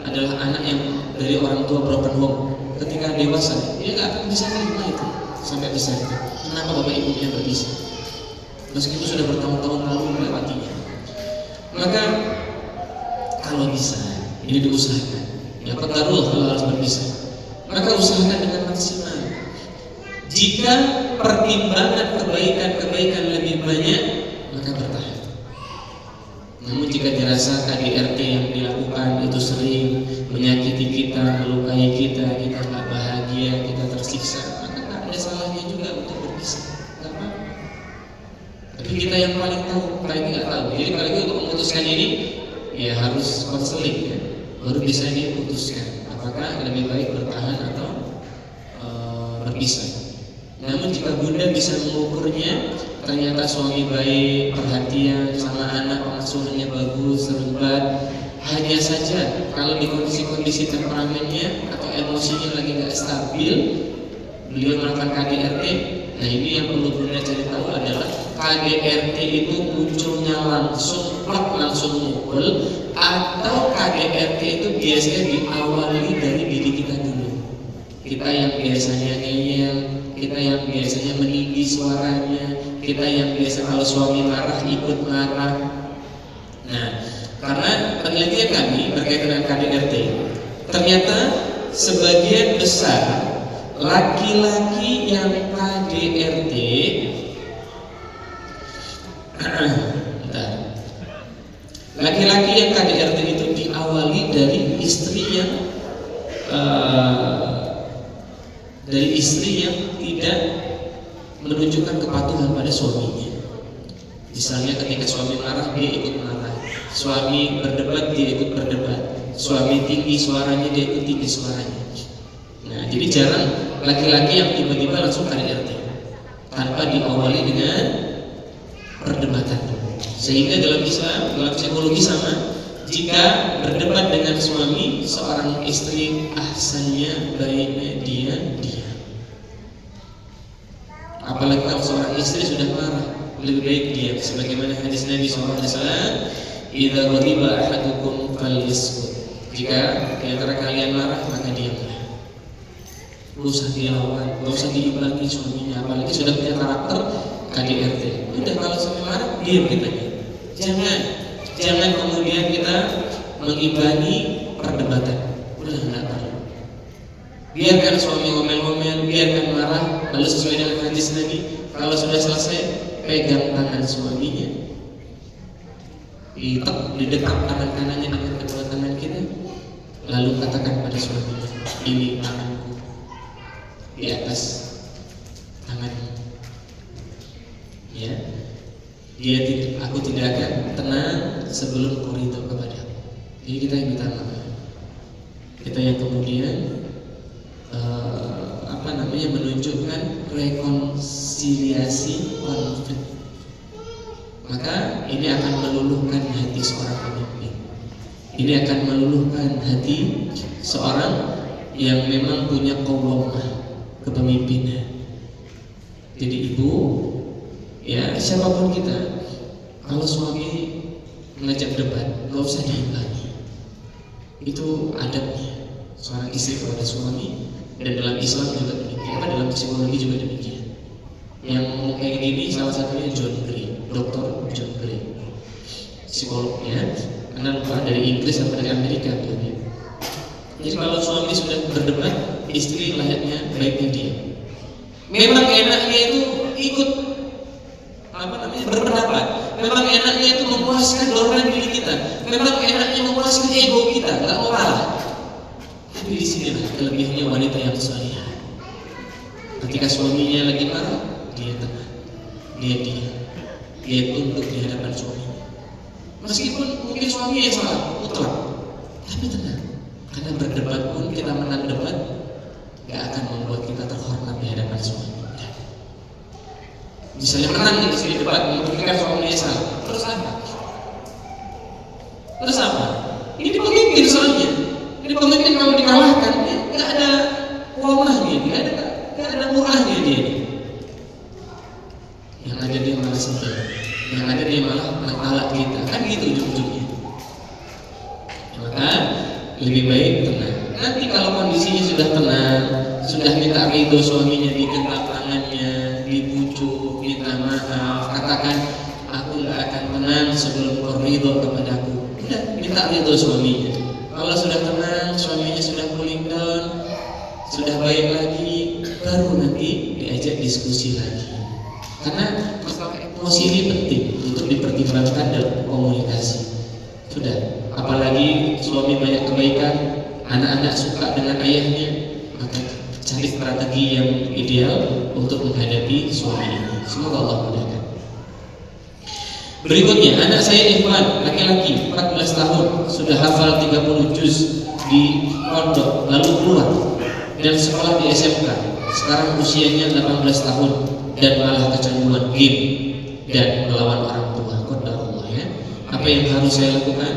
adalah anak yang dari orang tua broken home, ketika dewasa dia gak akan bisa terima itu sampai besar. Kenapa bapak ibunya berpisah? Meskipun sudah bertahun-tahun lalu melewatinya. Maka kalau bisa, ini diusahakan. Ya qadarullah kalau harus berpisah, maka usahakan dengan maksimal. Jika pertimbangan kebaikan lebih banyak, maka bertahan. Namun jika dirasa KDRT yang dilakukan itu sering menyakiti kita, melukai kita, kita nggak bahagia, kita tersiksa, maka nggak ada salahnya juga untuk berpisah. Nggak apa-apa. Tapi kita yang paling tahu, paling nggak tahu. Jadi paling untuk memutuskan ini, ya harus konseling ya, baru bisa diputuskan apakah lebih baik bertahan atau berpisah. Namun jika bunda bisa mengukurnya, ternyata suami baik, perhatian sama anak, pengasuhannya bagus, terlibat, hanya saja kalau di kondisi-kondisi temperamennya atau emosinya lagi nggak stabil, beliau melakukan KDRT. Nah ini yang perlu bunda cari tahu adalah KDRT itu munculnya langsung, langsung mukul, atau KDRT itu biasanya diawali dari diri kita dulu. Kita yang biasanya ngeyel, kita yang biasanya meninggi suaranya, kita yang biasa kalau suami marah ikut marah. Nah, karena penelitian kami berkaitan dengan KDRT, ternyata sebagian besar laki-laki yang KDRT laki-laki yang KDRT itu diawali dari istri yang tidak menunjukkan kepatuhan pada suaminya. Misalnya ketika suami marah dia ikut marah, suami berdebat dia ikut berdebat, suami tinggi suaranya dia ikut tinggi suaranya. Nah jadi jarang laki-laki yang tiba-tiba langsung KDRT tanpa diawali dengan perdebatan. Sehingga dalam Islam, dalam psikologi sama, jika berdebat dengan suami, seorang istri ahsannya baiknya dia diam. Apalagi kalau seorang istri sudah marah, lebih baik diam. Sebagaimana hadis Nabi SAW, "Idza ghadiba ahadukum falyaskut." Jika di antara kalian marah, maka diamlah. Gak usah dilawan, gak usah diimbangi suaminya. Apalagi sudah punya karakter KDRT. Udah kalau suami marah, diam kita. Jangan kemudian kita mengimbangi perdebatan. Udah nggak perlu. Biarkan suami ngomel-ngomel, biarkan marah. Lalu sesuai dengan hadis Nabi, kalau sudah selesai, pegang tangan suaminya, didekap tangan kanannya dengan kedua tangan kita, lalu katakan pada suaminya, ini tanganku di atas tanganmu. Ya. Aku tidak akan tenang sebelum kau ridho kepadaku. Jadi kita yang minta maaf. Kita yang kemudian menunjukkan rekonsiliasi konflik. Maka ini akan meluluhkan hati seorang pemimpin. Ini akan meluluhkan hati seorang yang memang punya qawwamah kepemimpinan. Jadi ibu, ya siapapun kita, kalau suami mengajak debat, nggak usah diimbangi. Itu adabnya seorang istri kepada suami, dan dalam Islam juga demikian, dalam psikologi juga demikian. Yang ngomong kayak gini salah satunya John Gray, Dr. John Gray, psikolognya, karena lupa dari Inggris atau dari Amerika tuh. Jadi kalau suami sudah berdebat, istri layaknya baiknya dia. Memang enaknya itu ikut berpendapat. Memang enaknya itu memuaskan dorongan diri kita. Memang enaknya memuaskan ego kita, nggak mau kalah. Tapi di sinilah kelebihannya wanita yang salihah. Ketika suaminya lagi marah, dia tenang, dia diam, dia tunduk di hadapan suaminya. Meskipun mungkin suami yang salah, mutlak, tapi tenang. Karena berdebat pun kita menang debat, gak akan membuat kita terhormat di hadapan suami. Misalnya menang di istri debat, membuktikan suaminya salah, terus apa? Terus apa? Ini pemimpin soalnya. Ini pemimpin kalau dikalahkan, ya, gak ada wamahnya, gak ada murahnya dia. Yang ada dia malah sedih, yang ada dia malah mentalak kita, kan gitu ujung-ujungnya. Maka lebih baik tenang. Nanti kalau kondisinya sudah tenang, sudah minta ridho suaminya, digenggam tangannya, dibujuk, minta maaf, katakan aku nggak akan tenang sebelum kau ridho kepadaku. Udah, minta ridho suaminya. Kalau sudah tenang, suaminya sudah cooling down, sudah baik lagi, baru nanti diajak diskusi lagi. Karena masalah emosi ini penting untuk dipertimbangkan dalam komunikasi. Sudah, apalagi suami banyak kebaikan, anak-anak suka dengan ayahnya, maka cari strategi yang ideal untuk menghadapi suami ini. Semoga Allah mudahkan. Berikutnya, anak saya Ikhwan, laki-laki 14 tahun, sudah hafal 30 juz di pondok, lalu keluar dan sekolah di SMK. Sekarang usianya 18 tahun dan malah kecanduan game dan melawan orang tua. Qadarullah ya. Apa yang harus saya lakukan?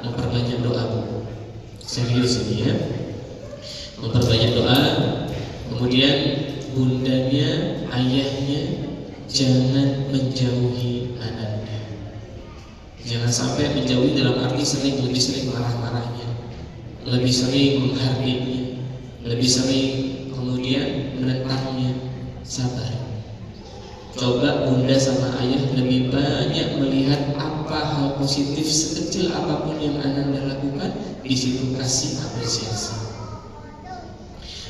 Memperbanyak doa. Serius ini ya. Memperbanyak doa. Kemudian bundanya, ayahnya jangan menjauhi anaknya. Jangan sampai menjauhi dalam arti lebih sering marah-marahnya, lebih sering menghardiknya, lebih sering kemudian menentangnya. Sabar. Coba bunda sama ayah lebih banyak melihat apa hal positif sekecil apapun yang Ananda lakukan, di situ kasih apresiasi.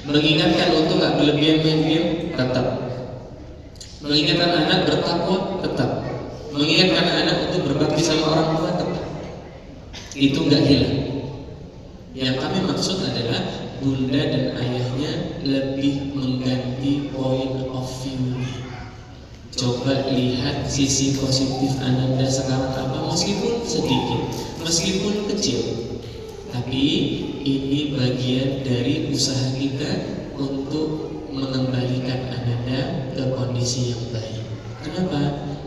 Mengingatkan untuk nggak berlebihan main game, tetap. Mengingatkan anak bertakwa, tetap. Mengingatkan anak untuk berbakti sama orang tua, tetap. Itu nggak hilang. Yang kami maksud adalah bunda dan ayahnya lebih mengganti point of view. Coba lihat sisi positif Ananda sekarang apa, meskipun sedikit, meskipun kecil, tapi ini bagian dari usaha kita untuk mengembalikan Ananda ke kondisi yang baik. Kenapa?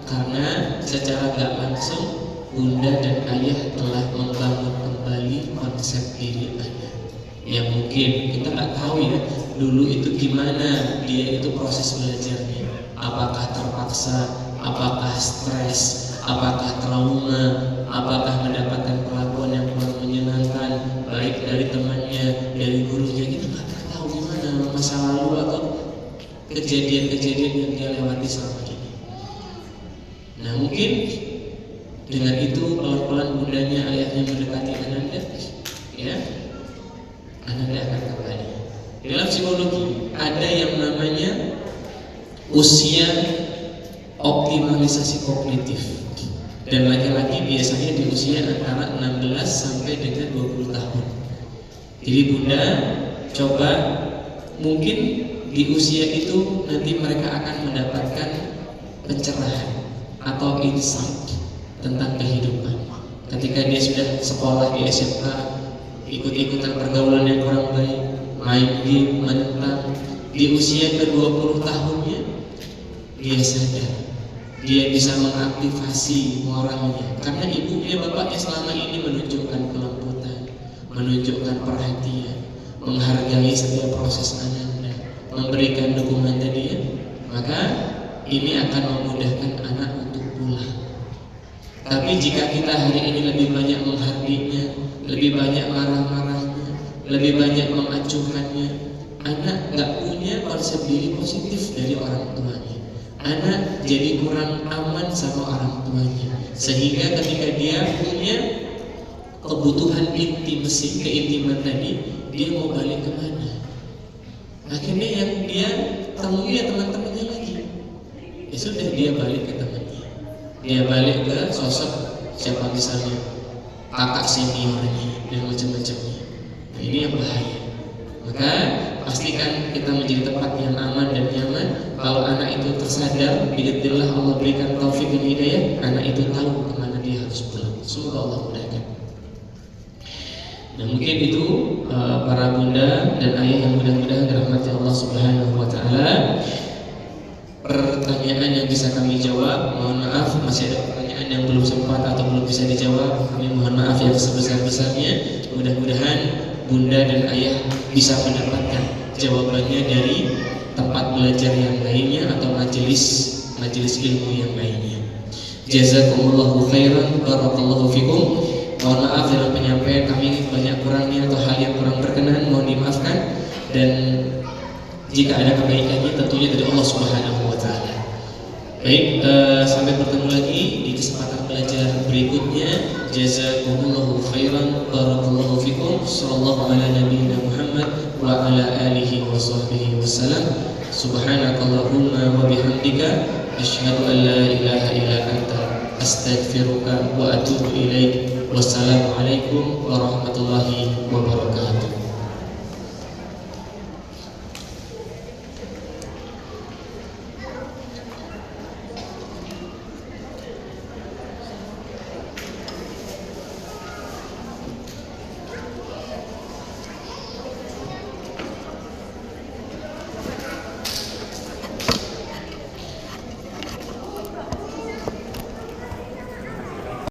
Karena secara gak langsung bunda dan ayah telah membangun kembali konsep diri Anda. Yang mungkin kita nggak tahu ya dulu itu gimana dia itu proses belajarnya. Apakah terpaksa, apakah stres, apakah trauma, apakah mendapatkan perlakuan yang kurang menyenangkan, baik dari temannya, dari gurunya. Kita nggak tahu gimana masa lalu atau kejadian-kejadian yang dia lewati selama ini. Nah mungkin dengan itu pelan-pelan bundanya, ayahnya mendekati Ananda, ya, Ananda akan kembali. Dalam psikologi ada yang namanya usia optimalisasi kognitif, dan laki-laki biasanya di usia antara 16 sampai dengan 20 tahun. Jadi bunda coba mungkin di usia itu nanti mereka akan mendapatkan pencerahan atau insight tentang kehidupan. Ketika dia sudah sekolah di SMK, ikut-ikutan pergaulan yang kurang baik, main game, menentang, di usia ke-20 tahunnya dia sadar, dia bisa mengaktifasi moralnya karena ibunya, bapaknya selama ini menunjukkan kelembutan, menunjukkan perhatian, menghargai setiap proses Ananda, memberikan dukungan tadi, maka ini akan memudahkan anak untuk pulang. Tapi jika kita hari ini lebih banyak menghardiknya, lebih banyak marah-marahnya, lebih banyak mengacuhkannya, anak nggak punya konsep diri positif dari orang tuanya. Anak jadi kurang aman sama orang tuanya, sehingga ketika dia punya kebutuhan intimasi, keintiman tadi, dia mau balik kemana? Akhirnya yang dia temui ya teman-temannya lagi. Ya sudah, dia balik ke temannya, dia balik ke sosok siapa misalnya kakak seniornya dan macam-macamnya. Nah, ini yang bahaya. Maka pastikan kita menjadi tempat yang aman dan nyaman. Kalau anak itu tersadar, biidznillah Allah berikan taufik dan hidayah, anak itu tahu kemana dia harus harus pulang. Semoga Allah mudahkan. Nah, mungkin itu para bunda dan ayah yang mudah-mudahan dirahmati Allah Subhanahu wa taala. Pertanyaan yang bisa kami jawab, mohon maaf masih ada pertanyaan yang belum sempat atau belum bisa dijawab. Kami mohon maaf yang sebesar-besarnya. Mudah-mudahan bunda dan ayah bisa mendapatkan jawabannya dari tempat belajar yang lainnya atau majelis ilmu yang lainnya. Jazakumullahu khairan, barakallahu fikum. Mohon maaf dalam penyampaian kami banyak kurangnya atau hal yang kurang berkenan, mohon dimaafkan. Dan jika ada kebaikannya tentunya dari Allah Subhanahu wa taala. Baik, sampai bertemu lagi di kesempatan belajar berikutnya. Jazakumullahu khairan, barakallahu fikum. Sallallahu ala nabiyina Muhammad wa ala alihi wa sahbihi wasallam. Subhanakallahumma wa bihamdika asyhadu an la ilaha illa anta astaghfiruka wa atubu ilaik. Wassalamualaikum warahmatullahi wabarakatuh.